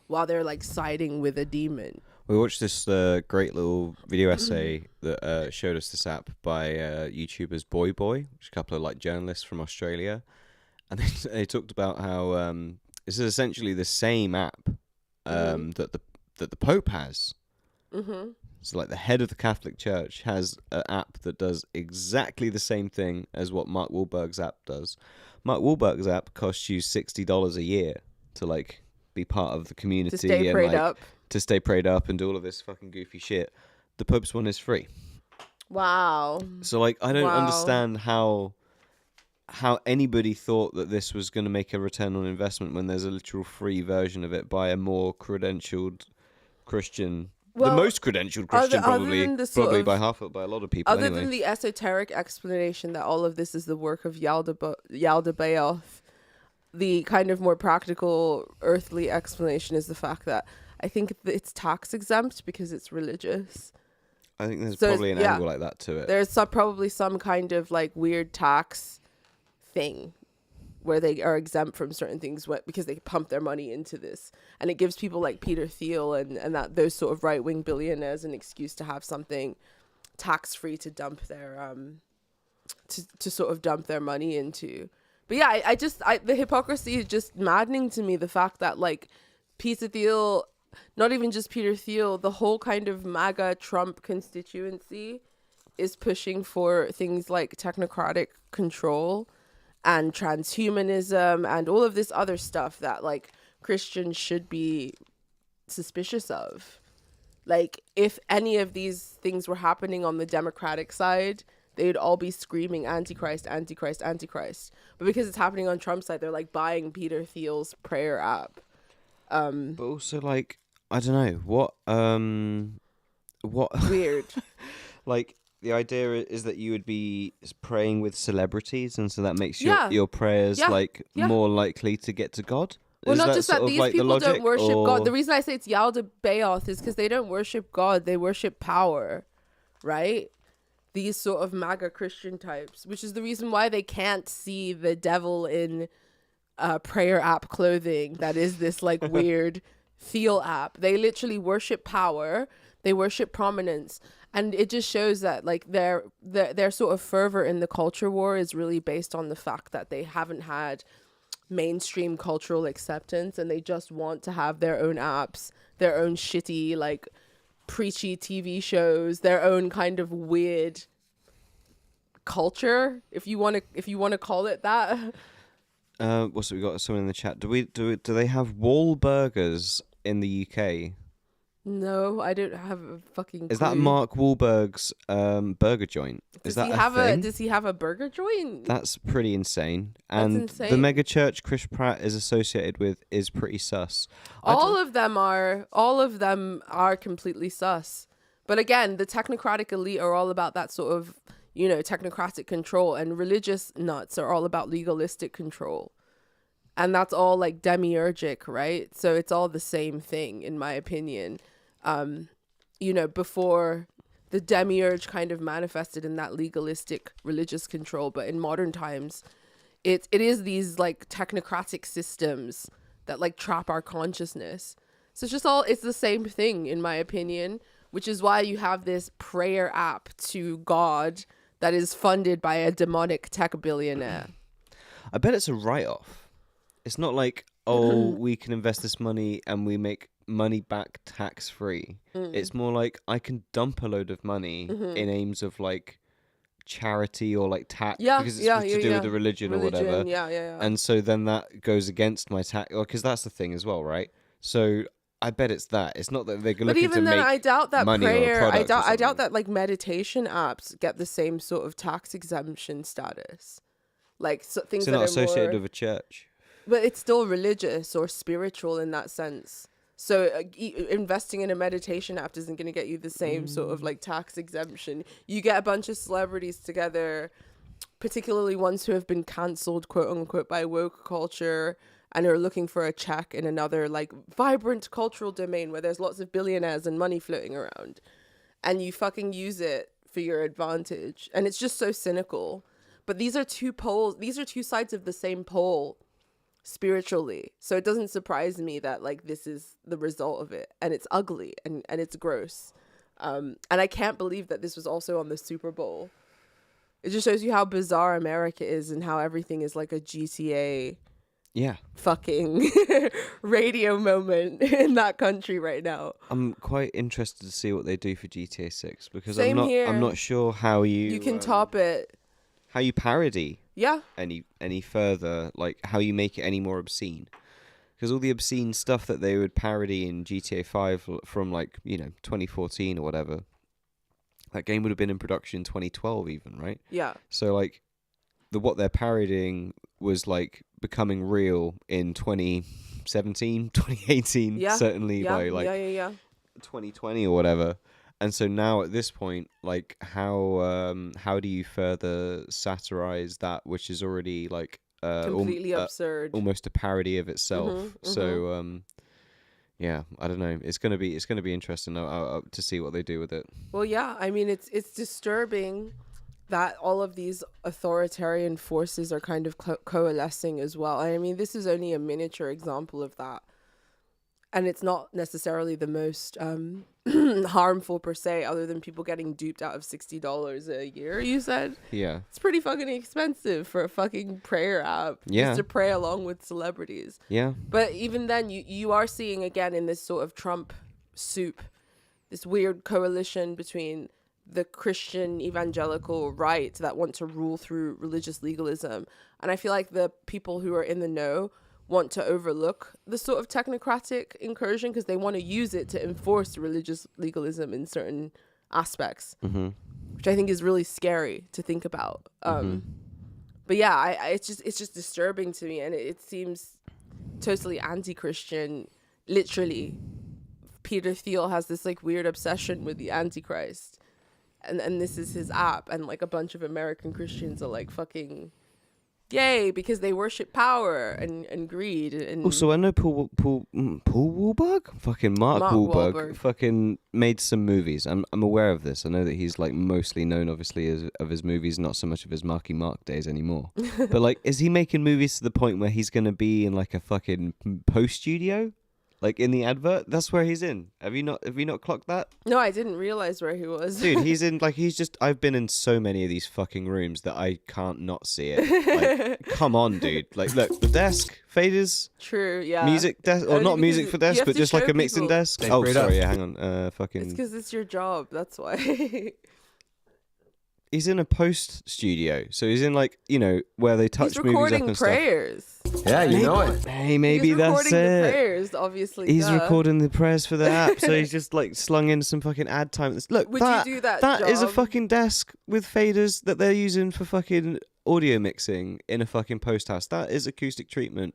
Speaker 2: while they're like siding with a demon.
Speaker 1: We watched this great little video essay that showed us this app by YouTubers Boy, which is a couple of like journalists from Australia, and they talked about how this is essentially the same app that the Pope has. So like the head of the Catholic Church has an app that does exactly the same thing as what Mark Wahlberg's app does. Mark Wahlberg's app costs you $60 a year to like be part of the community
Speaker 2: To stay
Speaker 1: and
Speaker 2: prayed
Speaker 1: like
Speaker 2: up.
Speaker 1: to stay prayed up and do all of this fucking goofy shit. The Pope's one is free.
Speaker 2: Wow.
Speaker 1: So like I don't
Speaker 2: Wow.
Speaker 1: understand how anybody thought that this was going to make a return on investment when there's a literal free version of it by a more credentialed Christian. The
Speaker 2: Well,
Speaker 1: most credentialed Christian,
Speaker 2: other
Speaker 1: probably
Speaker 2: than the sort
Speaker 1: by
Speaker 2: of-
Speaker 1: by a lot of people.
Speaker 2: Other
Speaker 1: anyway.
Speaker 2: than the esoteric explanation that all of this is the work of Yaldabaoth, the kind of more practical, earthly explanation is the fact that I think it's tax exempt because it's religious.
Speaker 1: I think there's
Speaker 2: So
Speaker 1: probably an
Speaker 2: yeah.
Speaker 1: angle like that to it.
Speaker 2: There's probably some kind of like weird tax thing where they are exempt from certain things because they pump their money into this, and it gives people like Peter Thiel and that those sort of right-wing billionaires an excuse to have something tax-free to dump their to sort of dump their money into. But yeah, I the hypocrisy is just maddening to me. The fact that like Peter Thiel, not even just Peter Thiel, the whole kind of MAGA Trump constituency is pushing for things like technocratic control and transhumanism and all of this other stuff that like Christians should be suspicious of. Like if any of these things were happening on the Democratic side, they'd all be screaming Antichrist, Antichrist, Antichrist. But because it's happening on Trump's side, they're like buying Peter Thiel's prayer app.
Speaker 1: But also like I don't know what
Speaker 2: Weird.
Speaker 1: like the idea is that you would be praying with celebrities, and so that makes
Speaker 2: Yeah.
Speaker 1: your prayers
Speaker 2: Yeah.
Speaker 1: like
Speaker 2: Yeah.
Speaker 1: more likely to get to God.
Speaker 2: Well,
Speaker 1: Is
Speaker 2: not just
Speaker 1: sort
Speaker 2: that
Speaker 1: of
Speaker 2: these
Speaker 1: like the
Speaker 2: people don't
Speaker 1: logic,
Speaker 2: worship
Speaker 1: or-
Speaker 2: God. The reason I say it's Yaldabaoth is because they don't worship God. They worship power, right? These sort of MAGA Christian types, which is the reason why they can't see the devil in prayer app clothing that is this like weird Thiel app. They literally worship power. They worship prominence. And it just shows that like their sort of fervor in the culture war is really based on the fact that they haven't had mainstream cultural acceptance, and they just want to have their own apps, their own shitty like preachy TV shows, their own kind of weird culture, if you want to call it that.
Speaker 1: What's we got? Someone in the chat. Do they have Walburgers in the UK?
Speaker 2: No, I don't have a fucking clue.
Speaker 1: Is that Mark Wahlberg's burger joint? Is that a thing?
Speaker 2: Does he have a burger joint?
Speaker 1: That's pretty insane. And
Speaker 2: insane.
Speaker 1: the mega church Chris Pratt is associated with is pretty sus.
Speaker 2: All of them are completely sus. But again, the technocratic elite are all about that sort of, technocratic control, and religious nuts are all about legalistic control. And that's all like demiurgic, right? So it's all the same thing, in my opinion. Before the demiurge kind of manifested in that legalistic religious control, but in modern times, it is these like technocratic systems that like trap our consciousness. So it's the same thing, in my opinion, which is why you have this prayer app to God that is funded by a demonic tech billionaire.
Speaker 1: I bet it's a write-off. It's not like, we can invest this money and we make money back tax-free. It's more like I can dump a load of money in aims of like charity or like tax, because it's to do with the religion or whatever.
Speaker 2: Yeah.
Speaker 1: And so then that goes against my tax, because that's the thing as well, right? So I bet it's that. It's not that they're looking to make money. But even then,
Speaker 2: I doubt that prayer. I
Speaker 1: I
Speaker 2: doubt that like meditation apps get the same sort of tax exemption status. Like things that are
Speaker 1: not associated
Speaker 2: more,
Speaker 1: with a church.
Speaker 2: But it's still religious or spiritual in that sense. So investing in a meditation app isn't going to get you the same sort of like tax exemption. You get a bunch of celebrities together, particularly ones who have been cancelled, quote unquote, by woke culture, and are looking for a check in another like vibrant cultural domain where there's lots of billionaires and money floating around, and you fucking use it for your advantage. And it's just so cynical. But these are two poles. These are two sides of the same pole spiritually. So it doesn't surprise me that like this is the result of it, and it's ugly and it's gross. And I can't believe that this was also on the Super Bowl. It just shows you how bizarre America is and how everything is like a GTA fucking radio moment in that country right now.
Speaker 1: I'm quite interested to see what they do for GTA 6, because
Speaker 2: Same here.
Speaker 1: I'm not sure how you
Speaker 2: can top it.
Speaker 1: How you parody any further, like how you make it any more obscene. Because all the obscene stuff that they would parody in GTA 5 from 2014 or whatever, that game would have been in production in 2012 even, right? Yeah. So like what they're parodying was like becoming real in 2017, 2018, certainly by 2020 or whatever. And so now at this point, like how do you further satirize that which is already like
Speaker 2: completely absurd,
Speaker 1: almost a parody of itself? So I don't know. It's gonna be interesting to see what they do with it.
Speaker 2: Well, yeah, I mean it's disturbing that all of these authoritarian forces are kind of coalescing as well. I mean, this is only a miniature example of that. And it's not necessarily the most harmful per se, other than people getting duped out of $60 a year, you said?
Speaker 1: Yeah.
Speaker 2: It's pretty fucking expensive for a fucking prayer app. Yeah. Just to pray along with celebrities.
Speaker 1: Yeah.
Speaker 2: But even then, you are seeing again in this sort of Trump soup, this weird coalition between the Christian evangelical right that want to rule through religious legalism. And I feel like the people who are in the know want to overlook the sort of technocratic incursion because they want to use it to enforce religious legalism in certain aspects, which I think is really scary to think about. But yeah, it's just disturbing to me, and it seems totally anti-Christian. Literally, Peter Thiel has this like weird obsession with the Antichrist, and this is his app, and like a bunch of American Christians are like fucking yay, because they worship power and greed. And
Speaker 1: also, I know Paul Walhburg, fucking Mark Walhburg, fucking made some movies. I'm aware of this. I know that he's like mostly known, obviously, of his movies, not so much of his Marky Mark days anymore. But like, is he making movies to the point where he's gonna be in like a fucking post studio, Like in the advert, that's where he's in. Have you not clocked that?
Speaker 2: No, I didn't realize where he was.
Speaker 1: Dude, he's in I've been in so many of these fucking rooms that I can't not see it. Like, come on, dude. Like, look, the desk, faders,
Speaker 2: True, yeah.
Speaker 1: music desk, or
Speaker 2: Only
Speaker 1: not music
Speaker 2: because
Speaker 1: for
Speaker 2: you
Speaker 1: desk,
Speaker 2: have
Speaker 1: but
Speaker 2: to
Speaker 1: just like
Speaker 2: show
Speaker 1: a mixing
Speaker 2: people.
Speaker 1: desk.
Speaker 6: Hey,
Speaker 1: Oh,
Speaker 6: straight up.
Speaker 1: sorry, yeah, hang on.
Speaker 2: It's
Speaker 1: Fucking.
Speaker 2: because it's your job. That's why.
Speaker 1: He's in a post studio, so he's in like where they touch
Speaker 2: He's
Speaker 1: movies up
Speaker 2: recording
Speaker 1: and
Speaker 2: prayers.
Speaker 6: Yeah, you know it.
Speaker 1: stuff. Hey, maybe
Speaker 2: He's
Speaker 1: that's
Speaker 2: recording the
Speaker 1: it.
Speaker 2: prayers, obviously.
Speaker 1: He's
Speaker 2: duh.
Speaker 1: recording the prayers for the app, so he's just like slung in some fucking ad time. Look,
Speaker 2: Would you do that
Speaker 1: That is a
Speaker 2: job?
Speaker 1: fucking desk with faders that they're using for fucking audio mixing in a fucking post house. That is acoustic treatment.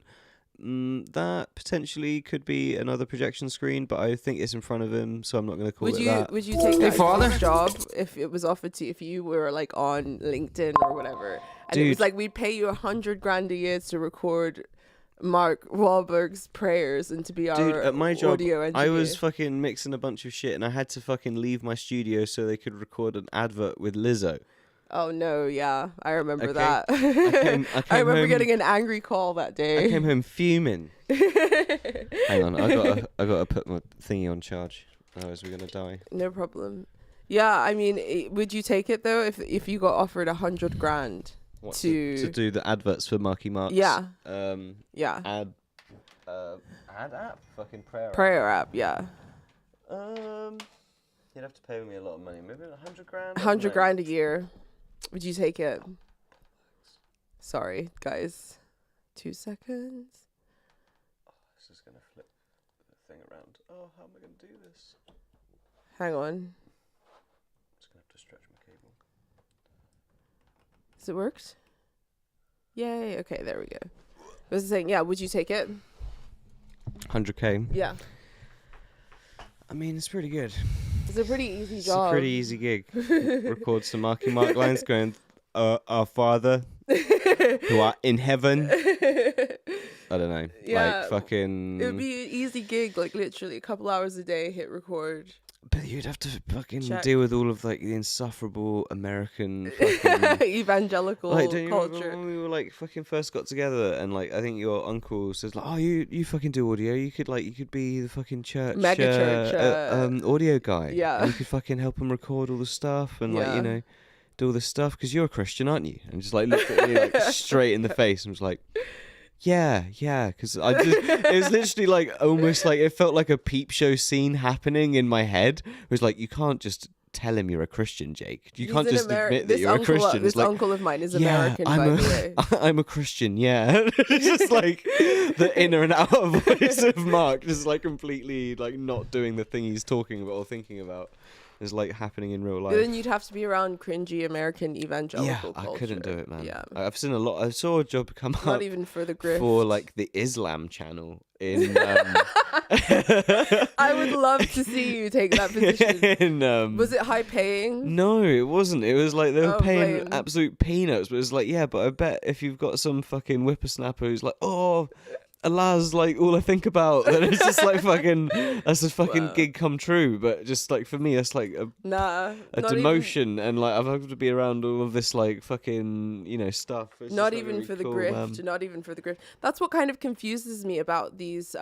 Speaker 1: That potentially could be another projection screen, but I think it's in front of him, so I'm not going to call
Speaker 2: Would
Speaker 1: it
Speaker 2: you
Speaker 1: that.
Speaker 2: would you take
Speaker 6: Hey,
Speaker 2: that
Speaker 6: father?
Speaker 2: job if it was offered to you, if you were like on LinkedIn or whatever, and it was
Speaker 1: Dude.
Speaker 2: like we'd pay you $100,000 a year to record Mark Wahlberg's prayers and to be our
Speaker 1: Dude, at my job,
Speaker 2: audio engineer.
Speaker 1: I was fucking mixing a bunch of shit, and I had to fucking leave my studio so they could record an advert with Lizzo.
Speaker 2: Oh no, yeah, I remember
Speaker 1: Okay.
Speaker 2: that.
Speaker 1: I
Speaker 2: I remember
Speaker 1: home-
Speaker 2: getting an angry call that day.
Speaker 1: I came home fuming. Hang on, I gotta put my thingy on charge, otherwise we're gonna die.
Speaker 2: No problem. Yeah, I mean, would you take it though if you got offered $100,000
Speaker 1: What,
Speaker 2: to
Speaker 1: to do the adverts for Marky Marks?
Speaker 2: Yeah.
Speaker 1: Ad app, fucking prayer.
Speaker 2: prayer app? Yeah,
Speaker 1: You'd have to pay me a lot of money, maybe $100,000.
Speaker 2: $100,000 a year. Would you take it? Sorry, guys. 2 seconds.
Speaker 1: This is gonna flip the thing around. Oh, how am I gonna do this?
Speaker 2: Hang on.
Speaker 1: I'm just gonna have to stretch my cable.
Speaker 2: Has it worked? Yay. Okay, there we go. I was saying, yeah, would you take it?
Speaker 1: 100K.
Speaker 2: Yeah.
Speaker 1: I mean, it's pretty good.
Speaker 2: It's a pretty easy
Speaker 1: It's
Speaker 2: job.
Speaker 1: a pretty easy gig. Record some Marky Mark lines going, our Father, who art in heaven. I don't know.
Speaker 2: Yeah.
Speaker 1: Like, fucking...
Speaker 2: It would be an easy gig, like literally a couple hours a day, hit record.
Speaker 1: But you'd have to fucking
Speaker 2: Check.
Speaker 1: deal with all of, like, the insufferable American fucking...
Speaker 2: Evangelical
Speaker 1: Like, don't you remember
Speaker 2: culture.
Speaker 1: when we were like fucking first got together, and like I think your uncle says like, oh, you fucking do audio. You could be the fucking church
Speaker 2: Mega church,
Speaker 1: audio guy.
Speaker 2: Yeah.
Speaker 1: And you could fucking help him record all the stuff and like
Speaker 2: Yeah.
Speaker 1: do all this stuff because you're a Christian, aren't you? And just like looked at me like straight in the face and was like, yeah, because it was literally like almost like it felt like a peep show scene happening in my head. It was like, you can't just tell him you're a Christian, Jake. You
Speaker 2: He's
Speaker 1: can't
Speaker 2: an
Speaker 1: just admit that you're a Christian.
Speaker 2: This
Speaker 1: It's like,
Speaker 2: uncle of mine is American, by
Speaker 1: I'm
Speaker 2: the way.
Speaker 1: I'm a Christian, yeah. It's just like the inner and outer voice of Mark, just like completely like not doing the thing he's talking about or thinking about, is like happening in real life.
Speaker 2: But then you'd have to be around cringy American evangelical culture.
Speaker 1: I couldn't do it, man.
Speaker 2: Yeah.
Speaker 1: I've seen a lot. I saw a job come
Speaker 2: Not
Speaker 1: up
Speaker 2: even for the grift.
Speaker 1: for like the Islam channel in.
Speaker 2: I would love to see you take that position.
Speaker 1: in
Speaker 2: Was it high paying?
Speaker 1: No, it wasn't. It was like they were
Speaker 2: Oh,
Speaker 1: paying
Speaker 2: blame.
Speaker 1: absolute peanuts. But it was like, yeah, but I bet if you've got some fucking whippersnapper who's like, oh, Allah's like all I think about, then it's just like fucking, that's a fucking
Speaker 2: Wow.
Speaker 1: gig come true. But just like for me, that's like a
Speaker 2: Nah. not
Speaker 1: demotion, and like I've had to be around all of this like fucking stuff. It's
Speaker 2: Not
Speaker 1: just, like,
Speaker 2: even
Speaker 1: really
Speaker 2: for the
Speaker 1: cool,
Speaker 2: grift.
Speaker 1: man.
Speaker 2: Not even for the grift. That's what kind of confuses me about these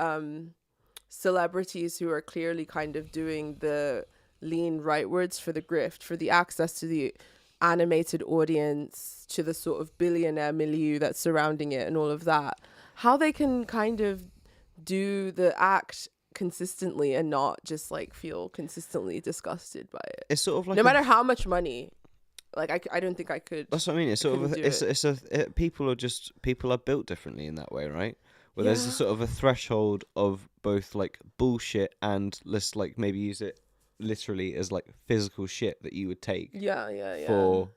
Speaker 2: celebrities who are clearly kind of doing the lean rightwards for the grift, for the access to the animated audience, to the sort of billionaire milieu that's surrounding it and all of that. How they can kind of do the act consistently and not just like feel consistently disgusted by it.
Speaker 1: It's sort of like
Speaker 2: No matter how much money, like I don't think I could.
Speaker 1: That's what I mean. It's sort of
Speaker 2: couldn't do
Speaker 1: people are built differently in that way, right? Where there's a sort of a threshold of both like bullshit and let's like maybe use it literally as like physical shit that you would take
Speaker 2: Yeah.
Speaker 1: for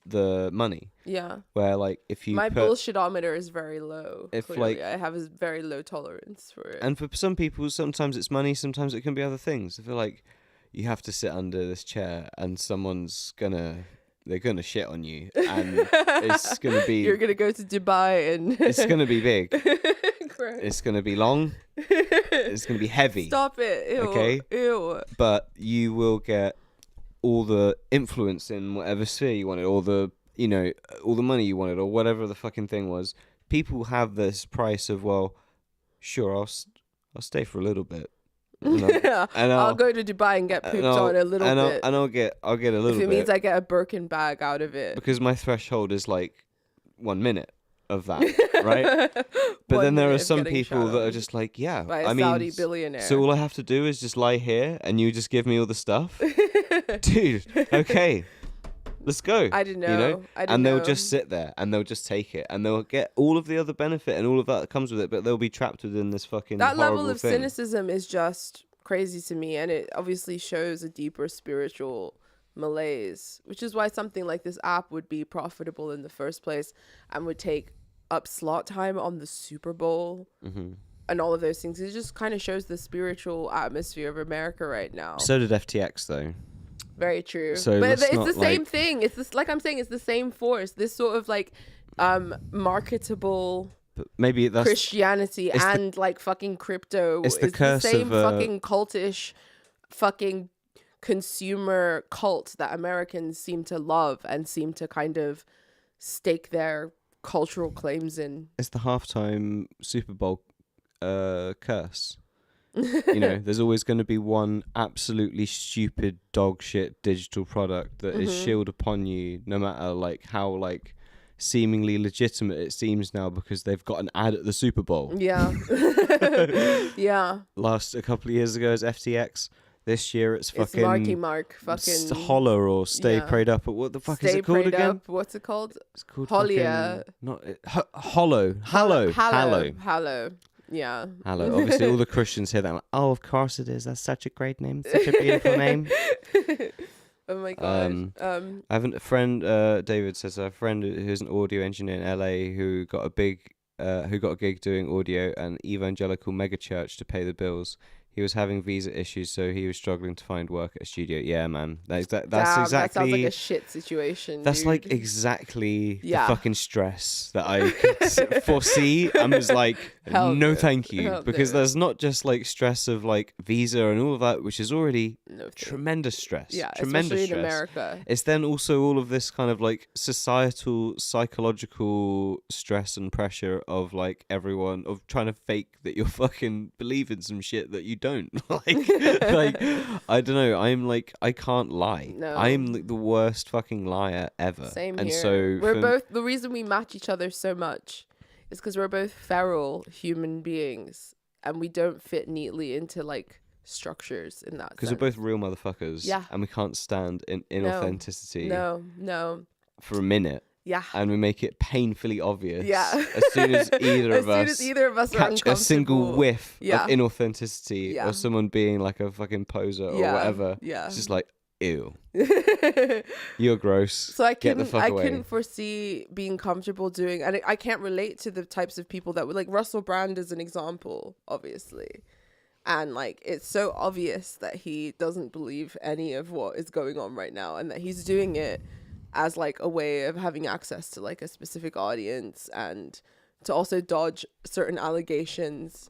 Speaker 1: the money.
Speaker 2: Yeah.
Speaker 1: Where like if you
Speaker 2: My
Speaker 1: put,
Speaker 2: bullshitometer is very low.
Speaker 1: If,
Speaker 2: Clearly.
Speaker 1: like-
Speaker 2: I have a very low tolerance for it.
Speaker 1: and for some people sometimes it's money, sometimes it can be other things. I feel like you have to sit under this chair and they're gonna shit on you and it's gonna be
Speaker 2: You're gonna go to Dubai and
Speaker 1: it's gonna be big.
Speaker 2: Gross.
Speaker 1: It's gonna be long. It's gonna be heavy.
Speaker 2: Stop it. Ew.
Speaker 1: Okay.
Speaker 2: Ew.
Speaker 1: But you will get all the influence in whatever sphere you wanted, or the all the money you wanted, or whatever the fucking thing was. People have this price of, well, sure, I'll stay for a little bit.
Speaker 2: I'll go to Dubai and get pooped on a little bit.
Speaker 1: And I'll get a little bit.
Speaker 2: If it means I get a Birkin bag out of it.
Speaker 1: Because my threshold is like 1 minute of that, right? But then there are some people that are just like, yeah,
Speaker 2: by a
Speaker 1: I mean,
Speaker 2: Saudi billionaire.
Speaker 1: So all I have to do is just lie here and you just give me all the stuff? Dude, okay. Let's go.
Speaker 2: I didn't know.
Speaker 1: You know?
Speaker 2: I didn't
Speaker 1: and they'll
Speaker 2: know.
Speaker 1: just sit there and they'll just take it and they'll get all of the other benefit and all of that comes with it, but they'll be trapped within this fucking
Speaker 2: that level
Speaker 1: horrible
Speaker 2: of
Speaker 1: thing.
Speaker 2: cynicism is just crazy to me, and it obviously shows a deeper spiritual malaise, which is why something like this app would be profitable in the first place and would take up slot time on the Super Bowl and all of those things. It just kind of shows the spiritual atmosphere of America right now.
Speaker 1: So did FTX though.
Speaker 2: Very true.
Speaker 1: So
Speaker 2: but it's
Speaker 1: not,
Speaker 2: the same thing. It's this, like I'm saying, it's the same force. This sort of like marketable
Speaker 1: But maybe that's
Speaker 2: Christianity and like fucking crypto.
Speaker 1: It's the curse
Speaker 2: the same
Speaker 1: of
Speaker 2: fucking cultish fucking consumer cult that Americans seem to love and seem to kind of stake their cultural claims in.
Speaker 1: it's the halftime Super Bowl curse. You know, there's always going to be one absolutely stupid dog shit digital product that is shielded upon you, no matter like how like seemingly legitimate it seems now because they've got an ad at the Super Bowl.
Speaker 2: Yeah. Yeah.
Speaker 1: A couple of years ago is FTX. This year it's fucking
Speaker 2: Marky Mark. Fucking
Speaker 1: Hollow or Stay Prayed Up. Or what the fuck is it called again?
Speaker 2: Up. What's it called?
Speaker 1: It's called
Speaker 2: Holia.
Speaker 1: Hollow. Hallow.
Speaker 2: Hallow. Yeah.
Speaker 1: Hallow. Obviously, all the Christians hear that. Like, oh, of course it is. That's such a great name. Such a beautiful name.
Speaker 2: Oh my god.
Speaker 1: I have a friend. David says a friend who's an audio engineer in LA who got a gig doing audio and evangelical megachurch to pay the bills. He was having visa issues, so he was struggling to find work at a studio. Yeah, man. That's exactly.
Speaker 2: That sounds like a shit situation.
Speaker 1: That's
Speaker 2: dude.
Speaker 1: like exactly the fucking stress that I could foresee. I was like, no, thank you, because there's not just like stress of like visa and all of that, which is already tremendous stress.
Speaker 2: Yeah,
Speaker 1: tremendous
Speaker 2: especially
Speaker 1: stress.
Speaker 2: in America.
Speaker 1: It's then also all of this kind of like societal, psychological stress and pressure of like everyone of trying to fake that you're fucking believing some shit that you don't. like I don't know. I'm like I can't lie.
Speaker 2: No.
Speaker 1: I'm like the worst fucking liar ever.
Speaker 2: Same
Speaker 1: and
Speaker 2: here.
Speaker 1: So
Speaker 2: we're both. The reason we match each other so much is because we're both feral human beings, and we don't fit neatly into like structures in that.
Speaker 1: Because we're both real motherfuckers.
Speaker 2: Yeah.
Speaker 1: And we can't stand inauthenticity.
Speaker 2: No.
Speaker 1: For a minute.
Speaker 2: Yeah.
Speaker 1: And we make it painfully obvious.
Speaker 2: Yeah.
Speaker 1: As soon as either of us
Speaker 2: catch
Speaker 1: a single whiff of
Speaker 2: Yeah.
Speaker 1: inauthenticity or someone being like a fucking poser or whatever.
Speaker 2: Yeah.
Speaker 1: It's just like, ew. You're gross.
Speaker 2: So I
Speaker 1: Get the fuck away.
Speaker 2: couldn't foresee being comfortable doing, and I can't relate to the types of people that would like Russell Brand as an example, obviously. And like it's so obvious that he doesn't believe any of what is going on right now, and that he's doing it as like a way of having access to like a specific audience and to also dodge certain allegations,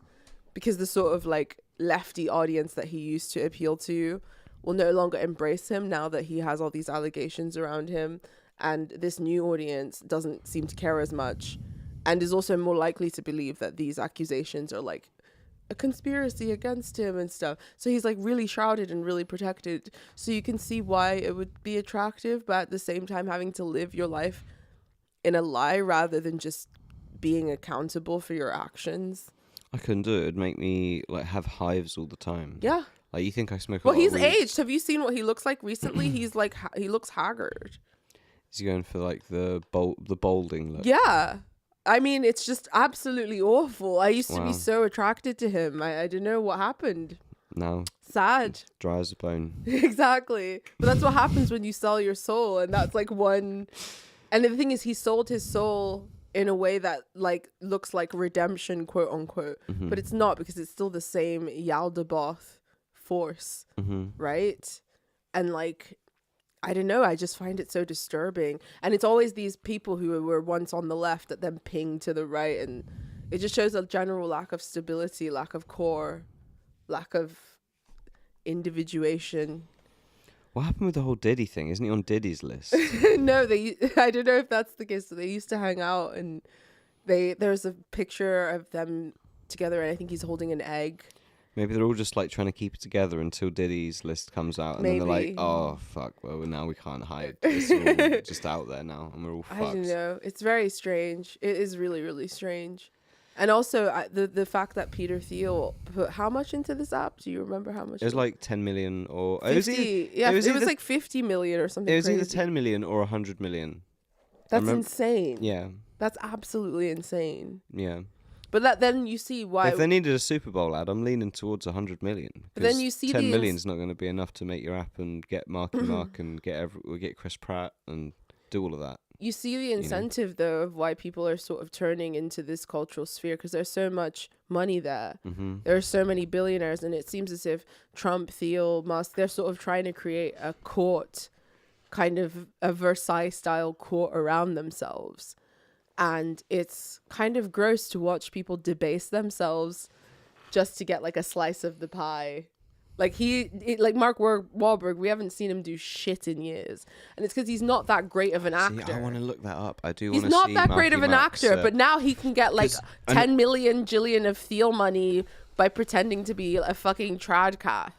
Speaker 2: because the sort of like lefty audience that he used to appeal to will no longer embrace him now that he has all these allegations around him, and this new audience doesn't seem to care as much and is also more likely to believe that these accusations are like a conspiracy against him and stuff. So he's like really shrouded and really protected. So you can see why it would be attractive, but at the same time having to live your life in a lie rather than just being accountable for your actions.
Speaker 1: I couldn't do it. It'd make me like have hives all the time.
Speaker 2: Yeah.
Speaker 1: Like you think I smoke a
Speaker 2: Well,
Speaker 1: lot
Speaker 2: he's
Speaker 1: of weed?
Speaker 2: aged. Have you seen what he looks like recently? He's like, he looks haggard.
Speaker 1: Is he going for like the balding look?
Speaker 2: Yeah. I mean, it's just absolutely awful. I used to be so attracted to him. I don't know what happened.
Speaker 1: No.
Speaker 2: Sad.
Speaker 1: Dry as a bone.
Speaker 2: Exactly. But that's what happens when you sell your soul. And that's like one. And the thing is, he sold his soul in a way that like looks like redemption, quote unquote.
Speaker 1: Mm-hmm.
Speaker 2: But it's not, because it's still the same Yaldabaoth force.
Speaker 1: Mm-hmm.
Speaker 2: Right? And like, I don't know, I just find it so disturbing. And it's always these people who were once on the left that then ping to the right. And it just shows a general lack of stability, lack of core, lack of individuation.
Speaker 1: What happened with the whole Diddy thing? Isn't he on Diddy's list?
Speaker 2: No, I don't know if that's the case. So they used to hang out, and there's a picture of them together, and I think he's holding an egg.
Speaker 1: Maybe they're all just like trying to keep it together until Diddy's list comes out, and then they're like,
Speaker 2: Maybe.
Speaker 1: "Oh fuck! Well, now we can't hide. It's all just out there now, and we're all fucked."
Speaker 2: I don't know. It's very strange. It is really, really strange. And also the fact that Peter Thiel put how much into this app? Do you remember how much?
Speaker 1: It was like 10 million or
Speaker 2: 50. It was like 50 million or something.
Speaker 1: It was
Speaker 2: crazy.
Speaker 1: either 10 million or 100 million.
Speaker 2: That's insane.
Speaker 1: Yeah.
Speaker 2: That's absolutely insane.
Speaker 1: Yeah.
Speaker 2: But then you see why.
Speaker 1: If they needed a Super Bowl ad, I'm leaning towards 100 million.
Speaker 2: But then you see
Speaker 1: 10 million's not going to be enough to make your app and get Marky Mark and get Chris Pratt and do all of that.
Speaker 2: You see the incentive, though, of why people are sort of turning into this cultural sphere, because there's so much money there.
Speaker 1: Mm-hmm.
Speaker 2: There are so many billionaires, and it seems as if Trump, Thiel, Musk, they're sort of trying to create a court, kind of a Versailles-style court around themselves. And it's kind of gross to watch people debase themselves just to get like a slice of the pie. Like like Mark Walhburg, we haven't seen him do shit in years, and it's because he's not that great of an actor.
Speaker 1: See, I want to look that up. I do.
Speaker 2: He's
Speaker 1: want to
Speaker 2: not
Speaker 1: see
Speaker 2: that
Speaker 1: Marky
Speaker 2: great of an
Speaker 1: Mark's,
Speaker 2: actor, but now he can get like 10 million jillion of Thiel money by pretending to be a fucking tradcath.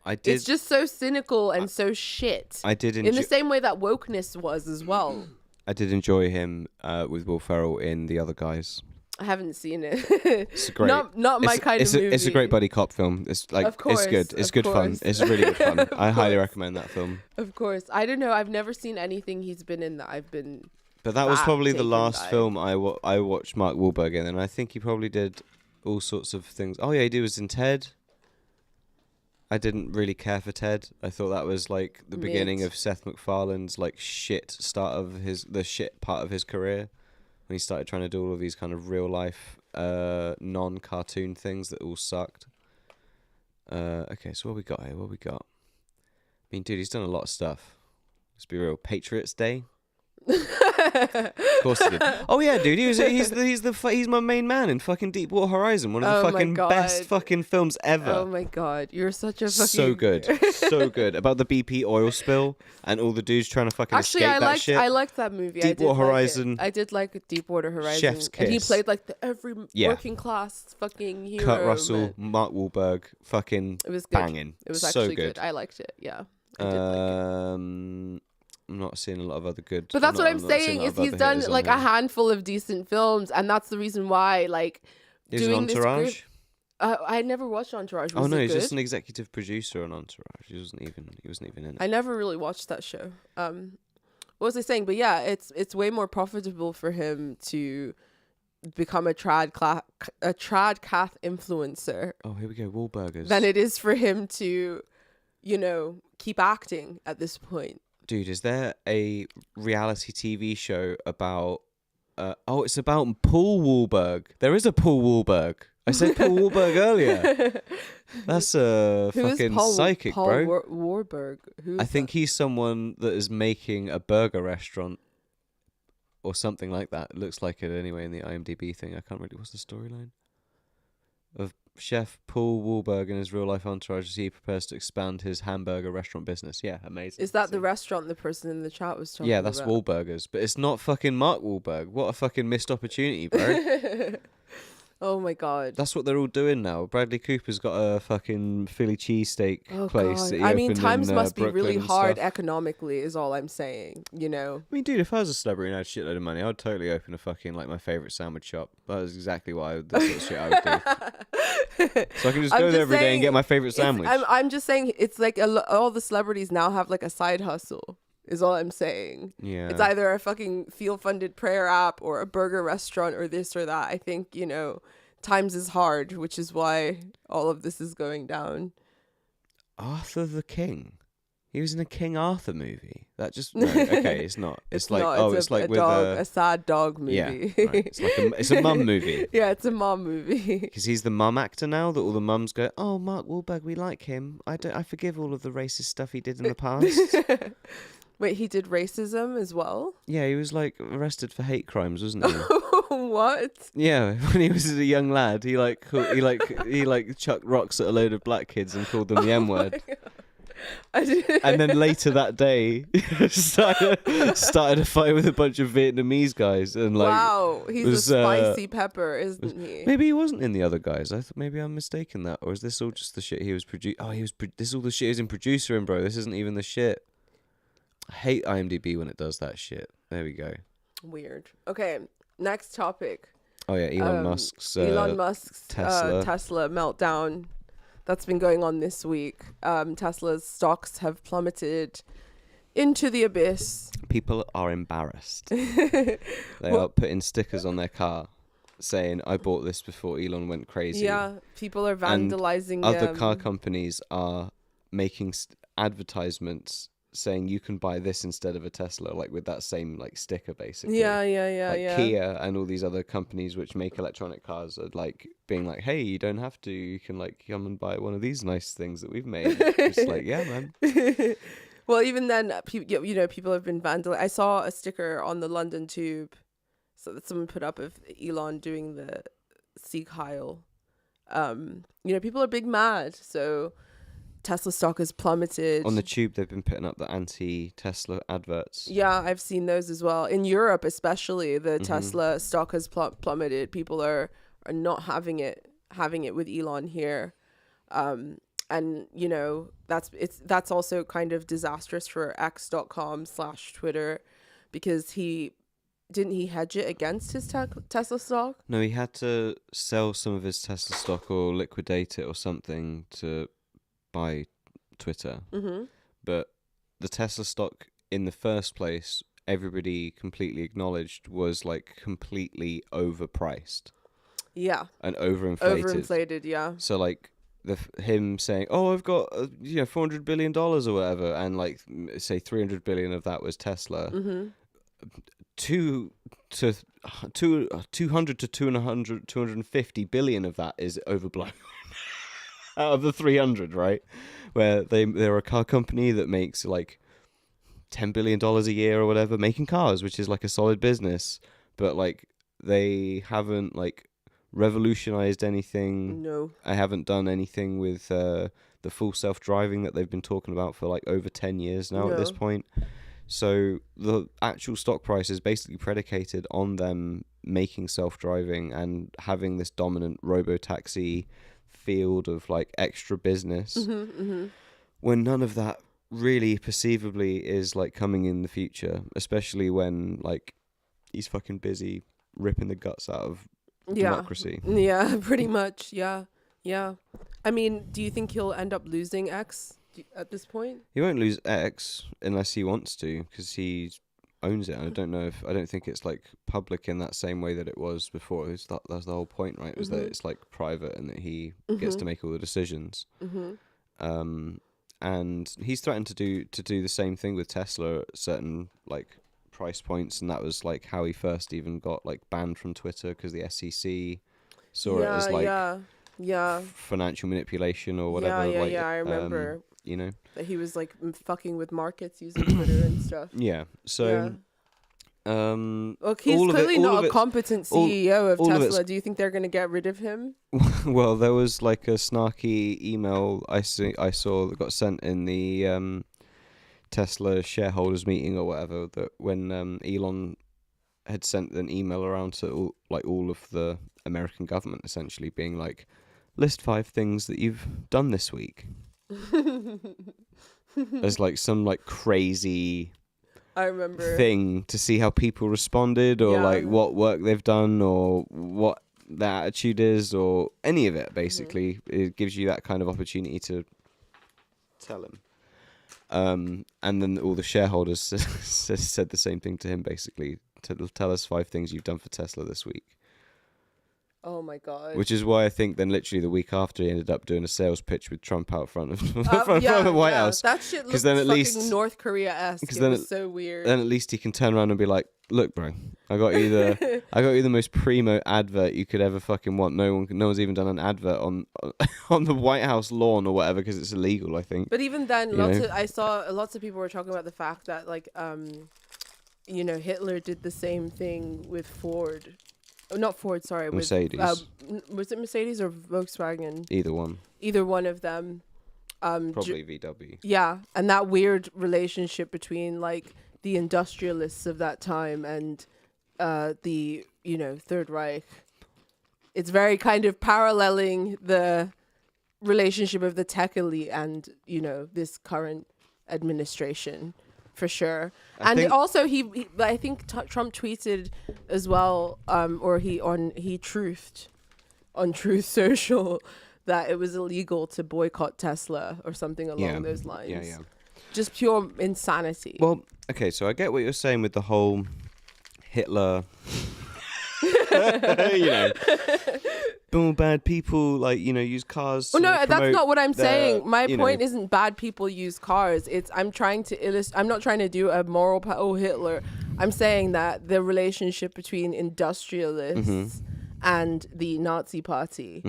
Speaker 2: It's just so cynical and so shit.
Speaker 1: I did
Speaker 2: in the same way that wokeness was as well.
Speaker 1: I did enjoy him with Will Ferrell in The Other Guys.
Speaker 2: I haven't seen it.
Speaker 1: It's great.
Speaker 2: Not my kind of movie.
Speaker 1: It's a great buddy cop film. It's like
Speaker 2: Of course,
Speaker 1: it's good. It's
Speaker 2: of
Speaker 1: good fun.
Speaker 2: course.
Speaker 1: It's really good fun. I highly
Speaker 2: course.
Speaker 1: recommend that film.
Speaker 2: Of course. I don't know. I've never seen anything he's been in that I've been.
Speaker 1: But that was probably the
Speaker 2: taken
Speaker 1: last
Speaker 2: by.
Speaker 1: film I watched Mark Wahlberg in, and I think he probably did all sorts of things. Oh yeah, he was in Ted. I didn't really care for Ted. I thought that was like the beginning of Seth MacFarlane's like shit start of the shit part of his career, when he started trying to do all of these kind of real life non-cartoon things that all sucked. Okay, so what we got here? What we got? I mean, dude, he's done a lot of stuff. Let's be real. Patriots Day. Of course he did. Oh yeah, dude, he's my main man in fucking Deepwater Horizon, one of the fucking best fucking films ever.
Speaker 2: Oh my god, you're such a fucking
Speaker 1: so good, so good about the BP oil spill and all the dudes trying to fucking escape that shit.
Speaker 2: I liked that movie.
Speaker 1: Deepwater Horizon.
Speaker 2: I did like Deepwater Horizon.
Speaker 1: Chef's Kiss.
Speaker 2: And he played like the working class fucking hero.
Speaker 1: Kurt Russell,
Speaker 2: man.
Speaker 1: Mark Wahlberg, fucking
Speaker 2: It was good.
Speaker 1: banging.
Speaker 2: It was
Speaker 1: so
Speaker 2: actually
Speaker 1: good.
Speaker 2: I liked it. Yeah. I did like it.
Speaker 1: I'm not seeing a lot of other good.
Speaker 2: But that's what I'm
Speaker 1: not seeing
Speaker 2: saying
Speaker 1: a lot
Speaker 2: is
Speaker 1: of
Speaker 2: he's
Speaker 1: other
Speaker 2: done
Speaker 1: hitters on
Speaker 2: like
Speaker 1: here.
Speaker 2: a handful of decent films, and that's the reason why like
Speaker 1: He was in
Speaker 2: doing this
Speaker 1: Entourage.
Speaker 2: group. I never watched Entourage. Was
Speaker 1: Oh no,
Speaker 2: it
Speaker 1: he's
Speaker 2: good?
Speaker 1: just an executive producer on Entourage. He wasn't even in it.
Speaker 2: I never really watched that show. What was I saying? But yeah, it's way more profitable for him to become a tradcath influencer
Speaker 1: Oh, here we go. Wahlburgers.
Speaker 2: than it is for him to, keep acting at this point.
Speaker 1: Dude, is there a reality TV show about... it's about Paul Wahlberg. There is a Paul Wahlberg. I said Paul Wahlberg earlier. That's a
Speaker 2: Who is
Speaker 1: fucking
Speaker 2: Paul,
Speaker 1: psychic,
Speaker 2: Paul
Speaker 1: bro.
Speaker 2: Warburg? Who is
Speaker 1: I think
Speaker 2: that?
Speaker 1: he's someone that is making a burger restaurant or something like that. It looks like it anyway in the IMDb thing. I can't really... What's the storyline? Of Chef Paul Wahlberg and his real-life entourage as he prepares to expand his hamburger restaurant business. Yeah, amazing.
Speaker 2: Is that the restaurant the person in the chat was talking about?
Speaker 1: Yeah, that's Wahlburgers. But it's not fucking Mark Wahlberg. What a fucking missed opportunity, bro.
Speaker 2: Oh my god.
Speaker 1: That's what they're all doing now. Bradley Cooper's got a fucking Philly cheesesteak place.
Speaker 2: God.
Speaker 1: That he
Speaker 2: I mean,
Speaker 1: opened
Speaker 2: times
Speaker 1: in,
Speaker 2: must be
Speaker 1: Brooklyn
Speaker 2: really
Speaker 1: and
Speaker 2: hard
Speaker 1: stuff.
Speaker 2: economically, is all I'm saying.
Speaker 1: I mean, dude, if I was a celebrity and I had a shitload of money, I'd totally open a fucking, like, my favourite sandwich shop. That is exactly the sort of shit I would do. So I can just go there every day and get my favourite sandwich.
Speaker 2: I'm just saying, it's like all the celebrities now have like a side hustle, is all I'm saying.
Speaker 1: Yeah.
Speaker 2: It's either a fucking field-funded prayer app or a burger restaurant or this or that. I think, times is hard, which is why all of this is going down.
Speaker 1: Arthur the King. He was in a King Arthur movie. That just no, okay. It's not. It's like
Speaker 2: not.
Speaker 1: it's like
Speaker 2: a
Speaker 1: with
Speaker 2: dog, a sad dog movie.
Speaker 1: Yeah, right. It's a mum movie.
Speaker 2: Yeah, it's a mom movie.
Speaker 1: Because he's the mum actor now. That all the mums go, oh, Mark Wahlberg, we like him. I forgive all of the racist stuff he did in the past.
Speaker 2: Wait, he did racism as well?
Speaker 1: Yeah, he was like arrested for hate crimes, wasn't he?
Speaker 2: What?
Speaker 1: Yeah, when he was a young lad, he chucked rocks at a load of black kids and called them the M word. And then later that day, started a fight with a bunch of Vietnamese guys, and like,
Speaker 2: wow, he's
Speaker 1: was,
Speaker 2: a spicy pepper, isn't he?
Speaker 1: maybe he wasn't in the other guys. I thought maybe I'm mistaken that, or is this all just the shit he was producing? Oh, this is all the shit he was in producer in, bro. This isn't even the shit. I hate IMDb when it does that shit. There we go.
Speaker 2: Weird. Okay, next topic.
Speaker 1: Oh yeah, Elon Musk's
Speaker 2: Tesla meltdown. That's been going on this week. Tesla's stocks have plummeted into the abyss.
Speaker 1: People are embarrassed. They are putting stickers on their car saying, "I bought this before Elon went crazy."
Speaker 2: Yeah, people are vandalizing
Speaker 1: and other
Speaker 2: them.
Speaker 1: car companies are making advertisements saying you can buy this instead of a Tesla, like with that same like sticker, basically.
Speaker 2: Yeah.
Speaker 1: Kia and all these other companies which make electronic cars are like being like, "Hey, you don't have to. You can like come and buy one of these nice things that we've made." It's like, yeah, man.
Speaker 2: Well, even then, people have been vandalized. I saw a sticker on the London Tube, so that someone put up of Elon doing the Sieg Heil. People are big mad. So Tesla stock has plummeted.
Speaker 1: On the Tube, they've been putting up the anti-Tesla adverts.
Speaker 2: Yeah, I've seen those as well. In Europe, especially, the Tesla stock has plummeted. People are not having it with Elon here. And that's also kind of disastrous for X.com/Twitter, because he hedge it against his Tesla stock?
Speaker 1: No, he had to sell some of his Tesla stock or liquidate it or something to buy Twitter.
Speaker 2: Mm-hmm.
Speaker 1: But the Tesla stock in the first place, everybody completely acknowledged was like completely overpriced.
Speaker 2: Yeah.
Speaker 1: And overinflated.
Speaker 2: Overinflated, yeah.
Speaker 1: So like him saying, "Oh, I've got $400 billion or whatever," and like say 300 billion of that was Tesla.
Speaker 2: Mm-hmm.
Speaker 1: 200 to 250 billion of that is overblown out of the 300, right? Where they're a car company that makes like $10 billion a year or whatever, making cars, which is like a solid business, but like they haven't like revolutionized anything.
Speaker 2: No.
Speaker 1: I haven't done anything with the full self-driving that they've been talking about for like over 10 years now at this point. So the actual stock price is basically predicated on them making self-driving and having this dominant robo-taxi field of like extra business, when none of that really perceivably is like coming in the future, especially when like he's fucking busy ripping the guts out of democracy.
Speaker 2: Yeah, pretty much. Yeah. I mean, do you think he'll end up losing X at this point?
Speaker 1: He won't lose X unless he wants to, because he owns it. I don't think it's like public in that same way that it was before. That's the whole point, right? Was that it's like private and that he gets to make all the decisions. And he's threatened to do the same thing with Tesla at certain like price points, and that was like how he first even got like banned from Twitter, because the SEC saw it as like financial manipulation or whatever.
Speaker 2: I remember. That he was like fucking with markets using Twitter and stuff.
Speaker 1: Yeah. So
Speaker 2: well, he's clearly not a competent CEO of Tesla. Do you think they're going to get rid of him?
Speaker 1: Well, there was like a snarky email I saw that got sent in the Tesla shareholders meeting or whatever, that when Elon had sent an email around to all of the American government, essentially being like, list 5 things that you've done this week. As like some like crazy thing to see how people responded, or like what work they've done, or what their attitude is, or any of it. Basically, it gives you that kind of opportunity to tell him. And then all the shareholders said the same thing to him, basically, to tell us 5 things you've done for Tesla this week.
Speaker 2: Oh my god!
Speaker 1: Which is why I think then literally the week after he ended up doing a sales pitch with Trump out front of the White House.
Speaker 2: That shit looks then fucking North Korea-esque. It was so weird.
Speaker 1: Then at least he can turn around and be like, "Look, bro, I got you the most primo advert you could ever fucking want. No one's even done an advert on the White House lawn or whatever, because it's illegal, I think."
Speaker 2: But even then, I saw lots of people were talking about the fact that like Hitler did the same thing with Ford. Not Ford, sorry.
Speaker 1: Mercedes.
Speaker 2: Was it Mercedes or Volkswagen?
Speaker 1: Either one.
Speaker 2: Either one of them.
Speaker 1: Probably VW.
Speaker 2: Yeah, and that weird relationship between like the industrialists of that time and the Third Reich. It's very kind of paralleling the relationship of the tech elite and this current administration, for sure. Also I think Trump tweeted as well, or he truthed on Truth Social that it was illegal to boycott Tesla or something along those lines.
Speaker 1: Yeah.
Speaker 2: Just pure insanity.
Speaker 1: Well, okay, so I get what you're saying with the whole Hitler, boom, bad people, like, use cars.
Speaker 2: Well, no, that's not what I'm saying. My point isn't bad people use cars. I'm trying to illustrate. I'm not trying to do a moral, Hitler. I'm saying that the relationship between industrialists and the Nazi party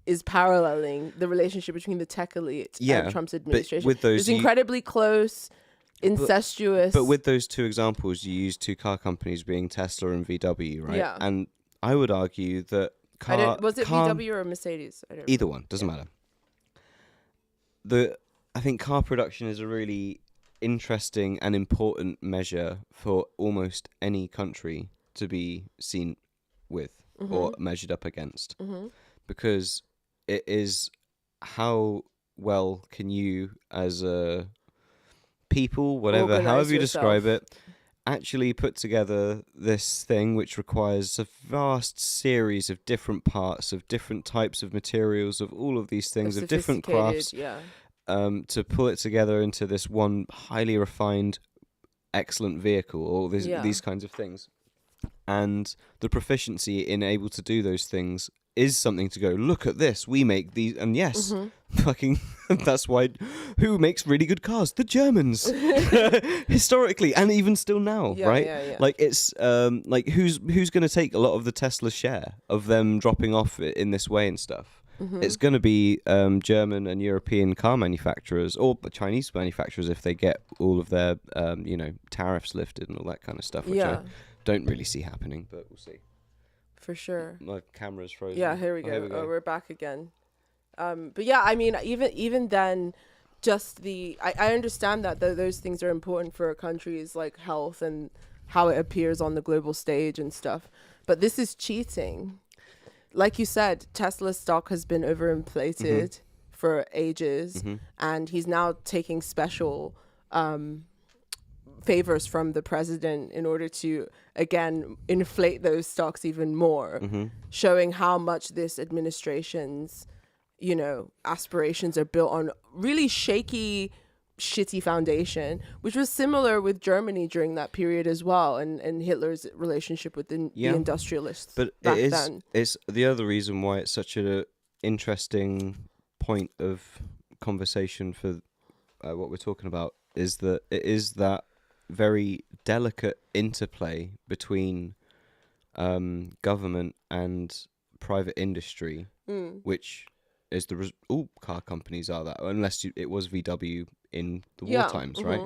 Speaker 2: is paralleling the relationship between the tech elite and Trump's administration.
Speaker 1: With those,
Speaker 2: it's incredibly close, incestuous.
Speaker 1: But with those two examples, you use two car companies being Tesla and VW, right?
Speaker 2: Yeah.
Speaker 1: And I would argue that
Speaker 2: was it VW or Mercedes? I don't
Speaker 1: either
Speaker 2: remember.
Speaker 1: one, doesn't matter. I think car production is a really interesting and important measure for almost any country to be seen with or measured up against, because it is how well can you as a people, whatever, however you describe it, actually put together this thing which requires a vast series of different parts, of different types of materials, of all of these things, of different crafts, to pull it together into this one highly refined, excellent vehicle, or these kinds of things. And the proficiency in able to do those things is something to go, look at this, we make these, and yes, fucking, that's why, who makes really good cars? The Germans, historically, and even still now, right?
Speaker 2: Yeah.
Speaker 1: Like, it's, like, who's going to take a lot of the Tesla share of them dropping off in this way and stuff? It's going to be German and European car manufacturers, or Chinese manufacturers if they get all of their, tariffs lifted and all that kind of stuff, which I don't really see happening, but we'll see.
Speaker 2: For sure.
Speaker 1: My camera's frozen.
Speaker 2: Yeah, here we go. Oh, we're back again. But yeah, I mean, even then, just I understand that those things are important for a country's like health and how it appears on the global stage and stuff. But this is cheating. Like you said, Tesla's stock has been overinflated for ages, and he's now taking special favors from the president in order to, again, inflate those stocks even more, showing how much this administration's, aspirations are built on really shaky, shitty foundation, which was similar with Germany during that period as well, and Hitler's relationship with the industrialists.
Speaker 1: But
Speaker 2: then.
Speaker 1: It's the other reason why it's such an interesting point of conversation for what we're talking about is that it is that very delicate interplay between government and private industry, which is all car companies are that, unless it was VW in the war times, right?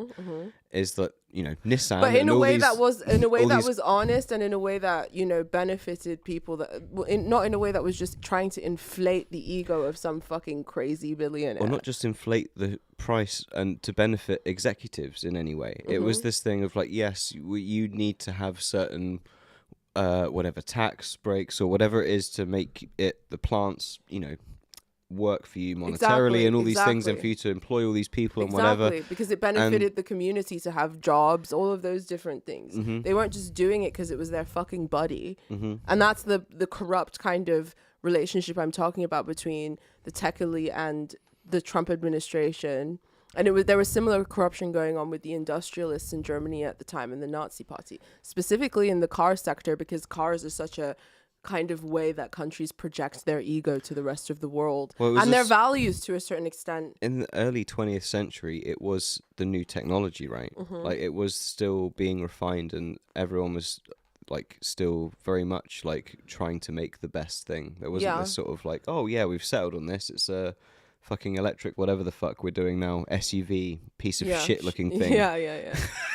Speaker 1: Is that Nissan,
Speaker 2: but in a way that was honest, and in a way that benefited people, not in a way that was just trying to inflate the ego of some fucking crazy billionaire,
Speaker 1: or not just inflate the price and to benefit executives in any way. It was this thing of like, yes, you need to have certain whatever tax breaks or whatever it is to make the plants work for you monetarily and all these things, and for you to employ all these people and whatever,
Speaker 2: because it benefited the community to have jobs, all of those different things. They weren't just doing it because it was their fucking buddy. And that's the corrupt kind of relationship I'm talking about between the tech elite and the Trump administration. And there was similar corruption going on with the industrialists in Germany at the time, and the Nazi party, specifically in the car sector, because cars are such a kind of way that countries project their ego to the rest of the world, and their values to a certain extent.
Speaker 1: In the early 20th century, it was the new technology, right? Like, it was still being refined, and everyone was like still very much like trying to make the best thing. There wasn't this sort of like, oh yeah, we've settled on this, it's a fucking electric whatever the fuck we're doing now, SUV piece of shit looking thing.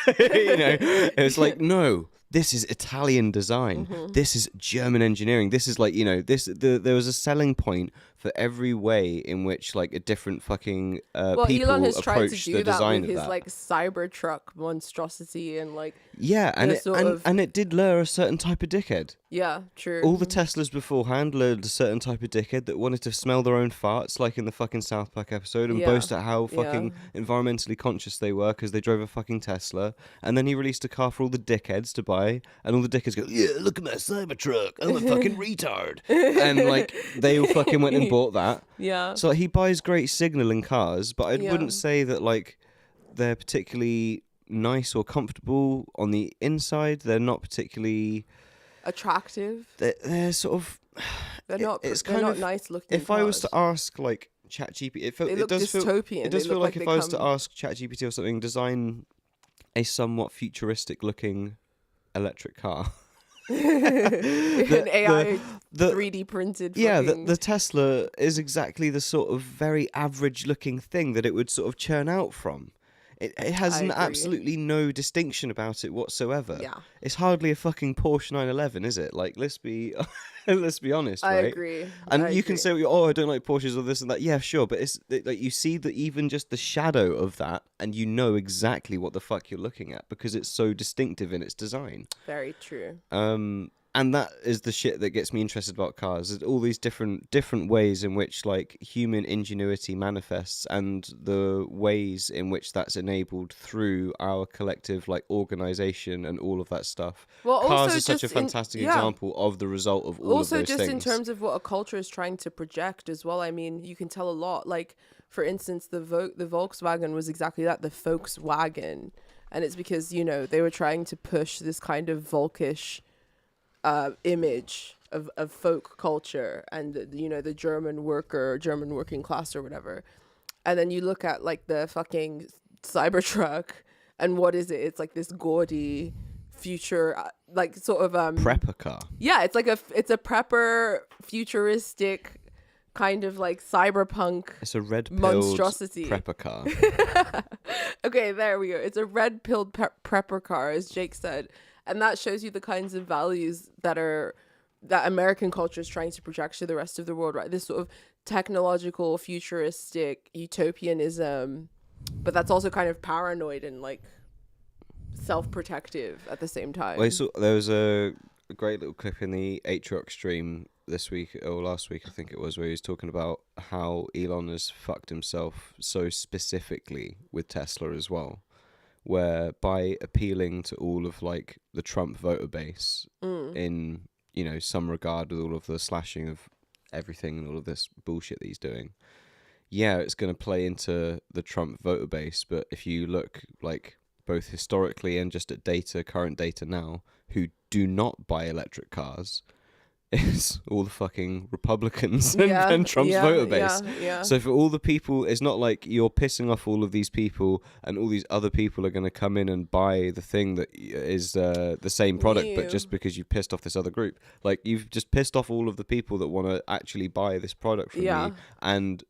Speaker 1: It was like, no, this is Italian design. This is German engineering. This is like, there was a selling point for every way in which like a different fucking
Speaker 2: Well,
Speaker 1: people
Speaker 2: Elon has tried to
Speaker 1: approach
Speaker 2: do
Speaker 1: the
Speaker 2: that
Speaker 1: design
Speaker 2: with
Speaker 1: of
Speaker 2: his
Speaker 1: that.
Speaker 2: like Cybertruck monstrosity and like
Speaker 1: Yeah, and
Speaker 2: the
Speaker 1: and it did lure a certain type of dickhead.
Speaker 2: yeah, true.
Speaker 1: All the Teslas beforehand lured a certain type of dickhead that wanted to smell their own farts, like in the fucking South Park episode, and
Speaker 2: Yeah.
Speaker 1: boast at how fucking
Speaker 2: Yeah.
Speaker 1: environmentally conscious they were because they drove a fucking Tesla. And then he released a car for all the dickheads to buy, and all the dickheads go, "Yeah, look at my Cybertruck, I'm a fucking retard," and like they all fucking went and bought that.
Speaker 2: Yeah.
Speaker 1: So like, he buys great signalling cars, but I
Speaker 2: Yeah.
Speaker 1: wouldn't say that like they're particularly nice or comfortable on the inside. They're not particularly.
Speaker 2: Attractive.
Speaker 1: They're sort of.
Speaker 2: They're not.
Speaker 1: It's
Speaker 2: they're
Speaker 1: kind
Speaker 2: not
Speaker 1: of
Speaker 2: nice looking.
Speaker 1: If I was to
Speaker 2: cars.
Speaker 1: ask like ChatGPT,
Speaker 2: They
Speaker 1: it
Speaker 2: look
Speaker 1: does feel.
Speaker 2: dystopian.
Speaker 1: It does
Speaker 2: They
Speaker 1: feel
Speaker 2: look
Speaker 1: like
Speaker 2: like
Speaker 1: if
Speaker 2: they
Speaker 1: I was to
Speaker 2: come-
Speaker 1: ask ChatGPT or something, design a somewhat futuristic looking electric car.
Speaker 2: an AI
Speaker 1: the
Speaker 2: 3D printed.
Speaker 1: Yeah,
Speaker 2: fucking-
Speaker 1: the Tesla is exactly the sort of very average looking thing that it would sort of churn out from. It has
Speaker 2: I agree.
Speaker 1: absolutely no distinction about it whatsoever.
Speaker 2: Yeah.
Speaker 1: It's hardly a fucking Porsche 911, is it? Like, let's be let's be honest,
Speaker 2: I
Speaker 1: right?
Speaker 2: agree.
Speaker 1: And
Speaker 2: I
Speaker 1: you can
Speaker 2: agree.
Speaker 1: say, "Oh, I don't like Porsches or this and that." Yeah, sure, but like you see that even just the shadow of that, and you know exactly what the fuck you're looking at because it's so distinctive in its design.
Speaker 2: Very true.
Speaker 1: And that is the shit that gets me interested about cars. Is all these different ways in which like human ingenuity manifests, and the ways in which that's enabled through our collective like organization and all of that stuff.
Speaker 2: Well,
Speaker 1: Cars
Speaker 2: also
Speaker 1: is such a
Speaker 2: just in-
Speaker 1: fantastic
Speaker 2: yeah.
Speaker 1: example of the result of all
Speaker 2: Also,
Speaker 1: of those
Speaker 2: just
Speaker 1: things.
Speaker 2: in terms of what a culture is trying to project as well. I mean, you can tell a lot. Like, for instance, the Volkswagen was exactly that, the Volkswagen, and it's because they were trying to push this kind of Volkish image of folk culture and the German worker, German working class or whatever. And then you look at like the fucking Cybertruck, and what is it? It's like this gaudy future, like sort of
Speaker 1: prepper car.
Speaker 2: yeah, it's a prepper futuristic kind of like cyberpunk.
Speaker 1: It's a red-pilled
Speaker 2: monstrosity.
Speaker 1: prepper car.
Speaker 2: Okay, there we go. It's a red-pilled prepper car, as Jake said. And that shows you the kinds of values that American culture is trying to project to the rest of the world, right? This sort of technological, futuristic utopianism, but that's also kind of paranoid and like self-protective at the same time.
Speaker 1: Well, there was a great little clip in the Atriox stream this week or last week, I think it was, where he was talking about how Elon has fucked himself so specifically with Tesla as well, where by appealing to all of like the Trump voter base in some regard with all of the slashing of everything and all of this bullshit that he's doing, yeah, it's going to play into the Trump voter base. But if you look like both historically and just at current data now, who do not buy electric cars, is all the fucking Republicans and Trump's voter base.
Speaker 2: Yeah.
Speaker 1: So for all the people, it's not like you're pissing off all of these people and all these other people are going to come in and buy the thing that is the same product, but just because you've pissed off this other group. Like, you've just pissed off all of the people that want to actually buy this product from you and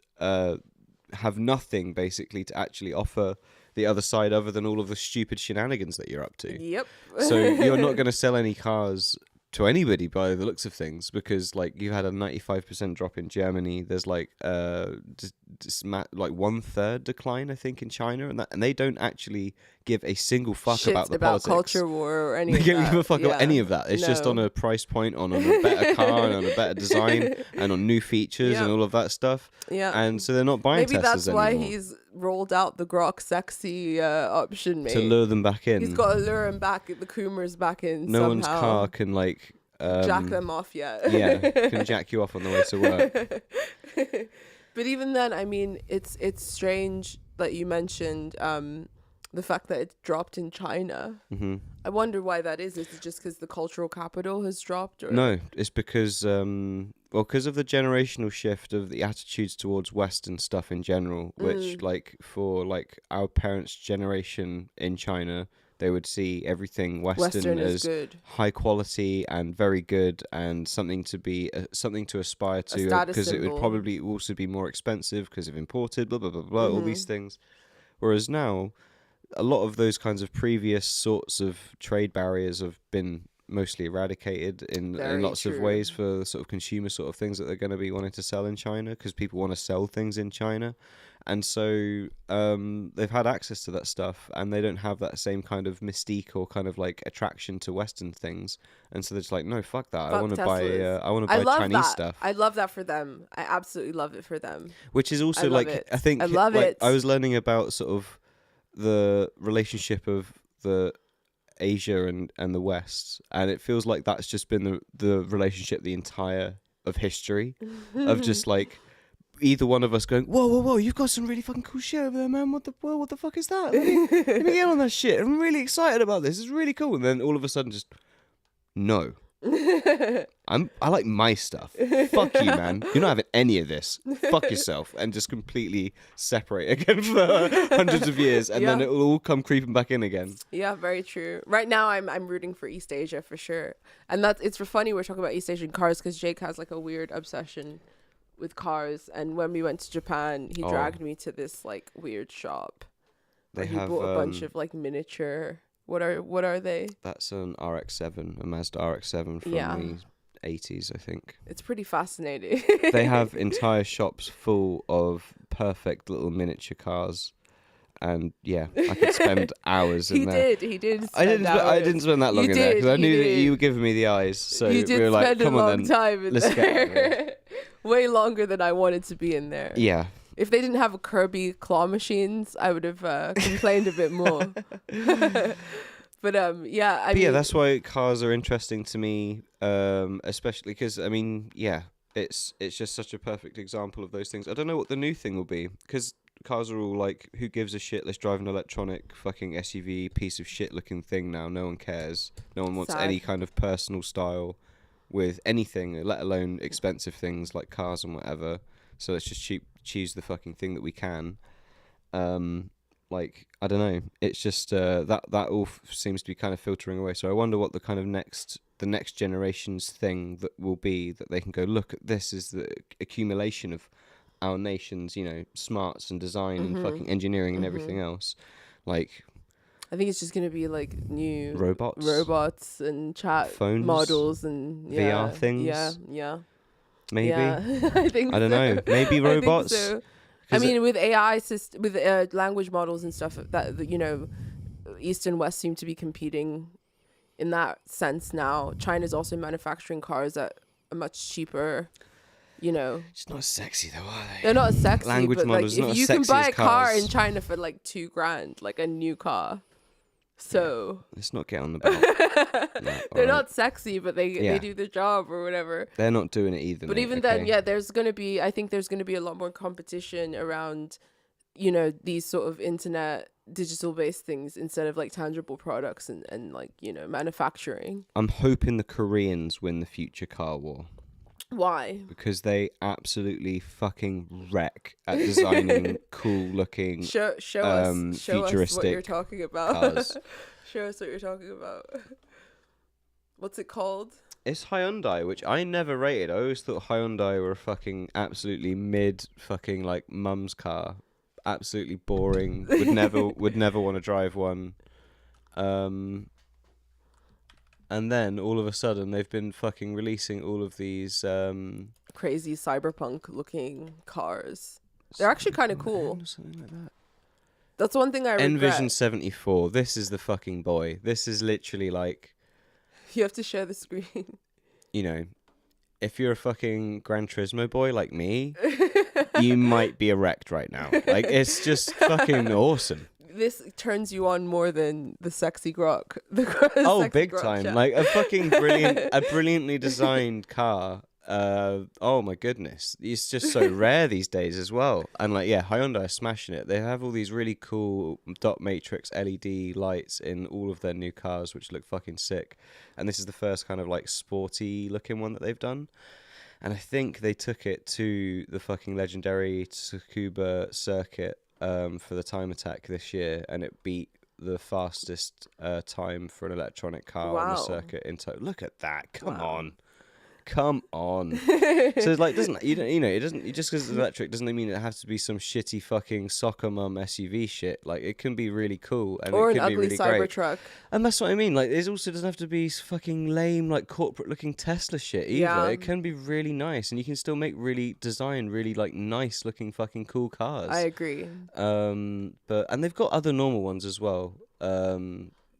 Speaker 1: have nothing basically to actually offer the other side other than all of the stupid shenanigans that you're up to.
Speaker 2: Yep.
Speaker 1: So you're not going to sell any cars to anybody by the looks of things, because like you had a 95% drop in Germany. There's like like 1/3 decline, I think, in China, and they don't actually give a single fuck
Speaker 2: Shit
Speaker 1: about the
Speaker 2: about
Speaker 1: politics.
Speaker 2: culture war or any
Speaker 1: They
Speaker 2: of
Speaker 1: don't
Speaker 2: that.
Speaker 1: give a fuck about any of that. It's just
Speaker 2: No.
Speaker 1: on a price point, on a better car, and on a better design, and on new features and all of that stuff.
Speaker 2: Yeah.
Speaker 1: And so they're not buying
Speaker 2: Maybe
Speaker 1: Teslas
Speaker 2: that's why
Speaker 1: anymore
Speaker 2: he's rolled out the Grok Sexy option, mate.
Speaker 1: to lure them back in.
Speaker 2: He's got to lure him back, the Coomers back in
Speaker 1: No
Speaker 2: somehow.
Speaker 1: one's car can like
Speaker 2: jack them off yet.
Speaker 1: yeah, can jack you off on the way to work.
Speaker 2: But even then, I mean, it's strange that you mentioned the fact that it's dropped in China.
Speaker 1: Mm-hmm.
Speaker 2: I wonder why that is. Is it just because the cultural capital has dropped? Or?
Speaker 1: No, it's because because of the generational shift of the attitudes towards Western stuff in general, which like for like our parents' generation in China, they would see everything Western
Speaker 2: is
Speaker 1: as
Speaker 2: good.
Speaker 1: high quality and very good and something to be something to aspire to,
Speaker 2: status
Speaker 1: because it would
Speaker 2: symbol.
Speaker 1: probably also be more expensive because of imported, blah blah blah blah, all these things. Whereas now, a lot of those kinds of previous sorts of trade barriers have been mostly eradicated in
Speaker 2: Very
Speaker 1: lots of
Speaker 2: true.
Speaker 1: ways for the sort of consumer sort of things that they're going to be wanting to sell in China, because people want to sell things in China. And so they've had access to that stuff, and they don't have that same kind of mystique or kind of like attraction to Western things. And so they're just like, no, fuck that. I
Speaker 2: Fuck
Speaker 1: want to buy
Speaker 2: Teslas.
Speaker 1: I want to buy
Speaker 2: love
Speaker 1: Chinese
Speaker 2: that.
Speaker 1: stuff.
Speaker 2: I love that for them. I absolutely love it for them.
Speaker 1: Which is also
Speaker 2: love
Speaker 1: like
Speaker 2: it.
Speaker 1: I think
Speaker 2: I love
Speaker 1: like,
Speaker 2: it.
Speaker 1: I was learning about sort of the relationship of the Asia and the West, and it feels like that's just been the relationship the entire of history of just like either one of us going, whoa, you've got some really fucking cool shit over there, man. What the fuck is that? Let me get on that shit. I'm really excited about this. It's really cool. And then all of a sudden, just no. I like my stuff. Fuck you, man. You're not having any of this. Fuck yourself, and just completely separate again for hundreds of years, and then it will all come creeping back in again.
Speaker 2: Yeah, very true. Right now, I'm rooting for East Asia for sure, and it's funny we're talking about East Asian cars because Jake has like a weird obsession with cars, and when we went to Japan, he dragged me to this like weird shop.
Speaker 1: They
Speaker 2: he
Speaker 1: have
Speaker 2: bought a bunch of like miniature. What are they?
Speaker 1: That's an RX-7, a Mazda RX-7 from the 80s, I think.
Speaker 2: It's pretty fascinating.
Speaker 1: They have entire shops full of perfect little miniature cars. And yeah, I could spend hours in there.
Speaker 2: He did.
Speaker 1: I didn't spend that long in there because I knew that you were giving me the eyes. So
Speaker 2: you did
Speaker 1: we were like, come on then,
Speaker 2: time in
Speaker 1: let's
Speaker 2: there.
Speaker 1: get out of here.
Speaker 2: Way longer than I wanted to be in there.
Speaker 1: Yeah.
Speaker 2: If they didn't have a Kirby claw machines, I would have complained a bit more. But I mean,
Speaker 1: that's why cars are interesting to me, especially because I mean, it's just such a perfect example of those things. I don't know what the new thing will be because cars are all like, who gives a shit? Let's drive an electronic fucking SUV piece of shit looking thing now. No one cares. No one wants any kind of personal style with anything, let alone expensive things like cars and whatever. So let's just choose the fucking thing that we can. Like, I don't know. It's just that all seems to be kind of filtering away. So I wonder what the kind of the next generation's thing that will be, that they can go, look at this is the accumulation of our nation's, smarts and design and fucking engineering and everything else. Like,
Speaker 2: I think it's just gonna be like new
Speaker 1: robots
Speaker 2: and chat
Speaker 1: phones,
Speaker 2: models and
Speaker 1: VR things.
Speaker 2: Yeah.
Speaker 1: Maybe.
Speaker 2: Yeah. I
Speaker 1: don't know. Maybe robots.
Speaker 2: I think so. I mean, with AI with language models and stuff, that East and West seem to be competing in that sense now. China's also manufacturing cars at a much cheaper,
Speaker 1: It's not sexy though, are they?
Speaker 2: They're not sexy.
Speaker 1: Language
Speaker 2: but
Speaker 1: models
Speaker 2: like,
Speaker 1: not
Speaker 2: if
Speaker 1: as
Speaker 2: you
Speaker 1: sexy
Speaker 2: can buy
Speaker 1: as
Speaker 2: a car
Speaker 1: cars.
Speaker 2: in China for like $2,000, like a new car. So
Speaker 1: let's not get on the belt.
Speaker 2: they're not sexy, but they do the job or whatever.
Speaker 1: They're not doing it either.
Speaker 2: But
Speaker 1: mate,
Speaker 2: even
Speaker 1: okay?
Speaker 2: then, I think there's gonna be a lot more competition around, these sort of internet digital based things instead of like tangible products and like, manufacturing.
Speaker 1: I'm hoping the Koreans win the future car war.
Speaker 2: Why?
Speaker 1: Because they absolutely fucking wreck at designing cool looking
Speaker 2: Show us what you're talking about.
Speaker 1: cars.
Speaker 2: Show us what you're talking about. What's it called?
Speaker 1: It's Hyundai, which I never rated. I always thought Hyundai were a fucking absolutely mid fucking like mum's car. Absolutely boring. Would never want to drive one. And then all of a sudden they've been fucking releasing all of these
Speaker 2: crazy cyberpunk looking cars. They're actually kind of cool.
Speaker 1: Something like that.
Speaker 2: That's one thing I regret.
Speaker 1: Envision 74. This is the fucking boy. This is literally like,
Speaker 2: you have to share the screen.
Speaker 1: If you're a fucking Gran Turismo boy like me, you might be erect right now. Like, it's just fucking awesome.
Speaker 2: This turns you on more than the Sexy Grok.
Speaker 1: Big
Speaker 2: Grok
Speaker 1: time.
Speaker 2: chat.
Speaker 1: Like a fucking brilliantly designed car. Oh my goodness. It's just so rare these days as well. And like, Hyundai are smashing it. They have all these really cool dot matrix LED lights in all of their new cars, which look fucking sick. And this is the first kind of like sporty looking one that they've done. And I think they took it to the fucking legendary Tsukuba circuit for the time attack this year, and it beat the fastest time for an electronic car on the circuit in total. Look at that. Come on. come on. So it's like, it doesn't, just because it's electric doesn't mean it has to be some shitty fucking soccer mum SUV shit. Like, it can be really cool and
Speaker 2: or
Speaker 1: it
Speaker 2: an
Speaker 1: can be
Speaker 2: ugly
Speaker 1: really
Speaker 2: cyber
Speaker 1: great.
Speaker 2: truck.
Speaker 1: And that's what I mean. Like, it also doesn't have to be fucking lame, like corporate looking Tesla shit either.
Speaker 2: Yeah.
Speaker 1: It can be really nice, and you can still make really like nice looking fucking cool cars.
Speaker 2: I agree.
Speaker 1: And they've got other normal ones as well.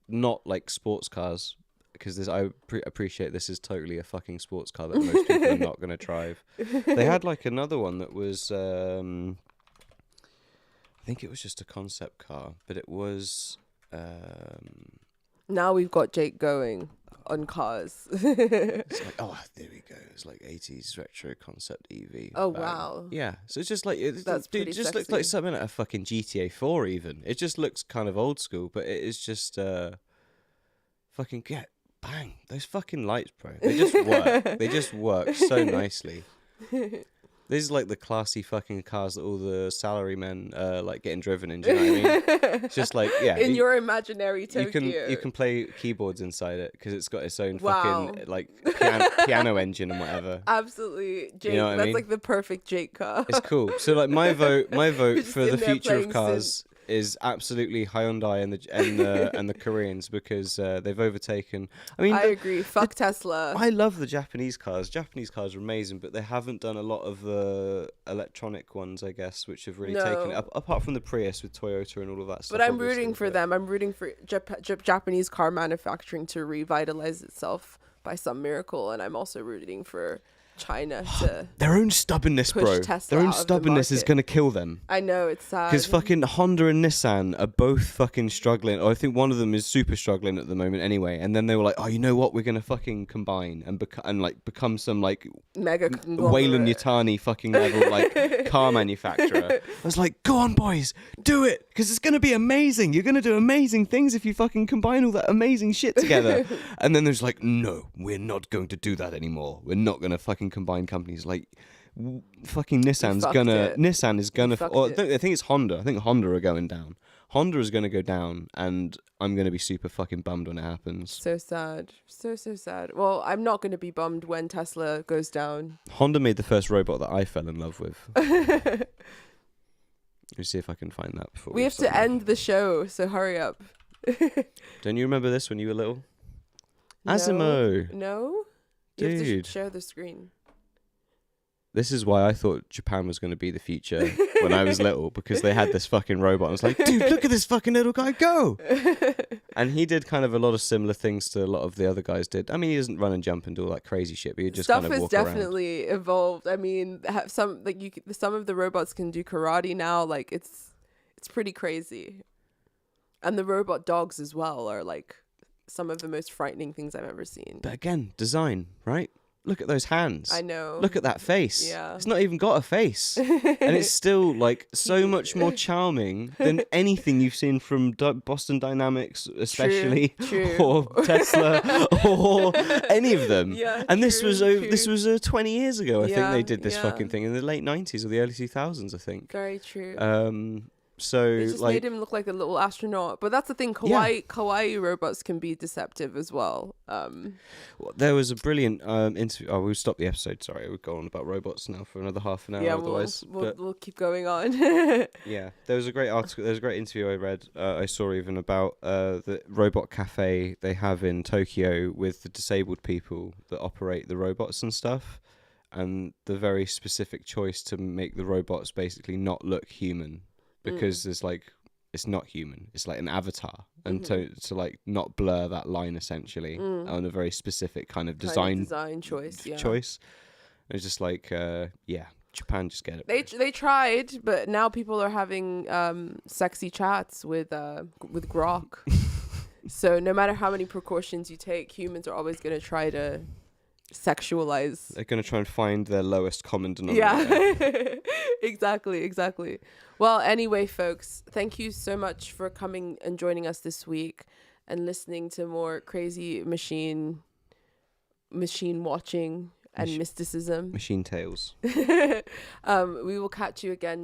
Speaker 1: Not like sports cars, because I appreciate this is totally a fucking sports car that most people are not going to drive. They had like another one that was, I think it was just a concept car, but it was.
Speaker 2: Now we've got Jake going on cars.
Speaker 1: It's like, oh, there we go. It's like 80s retro concept EV.
Speaker 2: Oh, wow.
Speaker 1: Yeah, so it's just like it
Speaker 2: That's pretty
Speaker 1: just looks
Speaker 2: sexy.
Speaker 1: like something at a fucking GTA 4 even. It just looks kind of old school, but it is just fucking bang, those fucking lights, bro. They just work. They just work so nicely. This is like the classy fucking cars that all the salarymen like getting driven in. Do you know what I mean? It's just like, yeah.
Speaker 2: In your imaginary Tokyo.
Speaker 1: You can play keyboards inside it because it's got its own
Speaker 2: Wow.
Speaker 1: fucking like piano engine and whatever.
Speaker 2: Absolutely, Jake.
Speaker 1: You know what I
Speaker 2: that's
Speaker 1: mean?
Speaker 2: like the perfect Jake car.
Speaker 1: It's cool. So like my vote
Speaker 2: Just
Speaker 1: for
Speaker 2: in
Speaker 1: the
Speaker 2: there
Speaker 1: future of
Speaker 2: playing
Speaker 1: cars is absolutely Hyundai and the Koreans, because they've overtaken. I mean,
Speaker 2: I agree. Fuck Tesla.
Speaker 1: I love the Japanese cars. Japanese cars are amazing, but they haven't done a lot of the electronic ones, I guess, which have really taken it up, apart from the Prius with Toyota and all of that stuff.
Speaker 2: But I'm
Speaker 1: obviously,
Speaker 2: rooting for them. I'm rooting for Japanese car manufacturing to revitalize itself by some miracle, and I'm also rooting for China to
Speaker 1: their own stubbornness,
Speaker 2: push
Speaker 1: bro.
Speaker 2: Tesla
Speaker 1: Their own
Speaker 2: out of the
Speaker 1: stubbornness is
Speaker 2: market.
Speaker 1: gonna kill them.
Speaker 2: I know, it's sad.
Speaker 1: Because fucking Honda and Nissan are both fucking struggling. Or I think one of them is super struggling at the moment anyway. And then they were like, oh, you know what? We're going to fucking combine and become some like
Speaker 2: Mega
Speaker 1: Wayland Yutani fucking level like car manufacturer. I was like, go on, boys, do it. Because it's going to be amazing. You're going to do amazing things if you fucking combine all that amazing shit together. And then there's like, no, we're not going to do that anymore. We're not going to fucking combine companies. Like, fucking Nissan is gonna I think it's Honda. I think Honda are going down. Honda is gonna go down, and I'm gonna be super fucking bummed when it happens.
Speaker 2: So sad. So sad. Well, I'm not going to be bummed when Tesla goes down.
Speaker 1: Honda made the first robot that I fell in love with. Let me see if I can find that before
Speaker 2: We have to end the show, so hurry up.
Speaker 1: Don't you remember this when you were little?
Speaker 2: No.
Speaker 1: Asimo.
Speaker 2: No? You have to
Speaker 1: Dude.
Speaker 2: share the screen.
Speaker 1: This is why I thought Japan was going to be the future when I was little, because they had this fucking robot. I was like, dude, look at this fucking little guy go. And he did kind of a lot of similar things to a lot of the other guys did. I mean, he doesn't run and jump and do all that crazy shit, but he just
Speaker 2: Stuff
Speaker 1: kind of
Speaker 2: has
Speaker 1: walk around.
Speaker 2: definitely evolved. I mean, some of the robots can do karate now. Like, it's pretty crazy. And the robot dogs as well are like some of the most frightening things I've ever seen.
Speaker 1: But again, design, right? Look at those hands.
Speaker 2: I know.
Speaker 1: Look at that face.
Speaker 2: Yeah.
Speaker 1: It's not even got a face. And it's still like so much more charming than anything you've seen from Boston Dynamics, especially,
Speaker 2: True.
Speaker 1: or Tesla, or any of them.
Speaker 2: Yeah,
Speaker 1: and this
Speaker 2: true,
Speaker 1: was
Speaker 2: true.
Speaker 1: 20 years ago. I think
Speaker 2: Yeah,
Speaker 1: they did this
Speaker 2: yeah.
Speaker 1: fucking thing in the late 90s or the early 2000s, I think.
Speaker 2: Very true.
Speaker 1: So
Speaker 2: They just
Speaker 1: like
Speaker 2: made him look like a little astronaut. But that's the thing, kawaii robots can be deceptive as well.
Speaker 1: there was a brilliant interview. Oh, we'll stop the episode. Sorry, we'll go on about robots now for another half an hour.
Speaker 2: Yeah,
Speaker 1: otherwise,
Speaker 2: we'll keep going on.
Speaker 1: yeah, there was a great article. There was a great interview I read. I saw even about the robot cafe they have in Tokyo with the disabled people that operate the robots and stuff, and the very specific choice to make the robots basically not look human. Because there's like, it's not human. It's like an avatar, and to like not blur that line essentially on a very specific kind of design
Speaker 2: choice. Yeah.
Speaker 1: It's just like, Japan just get it.
Speaker 2: They tried, but now people are having sexy chats with Grok. So no matter how many precautions you take, humans are always going to try to sexualize.
Speaker 1: They're going to try and find their lowest common denominator.
Speaker 2: Yeah, exactly. Well, anyway, folks, thank you so much for coming and joining us this week and listening to more crazy machine watching and mysticism.
Speaker 1: Machine tales.
Speaker 2: We will catch you again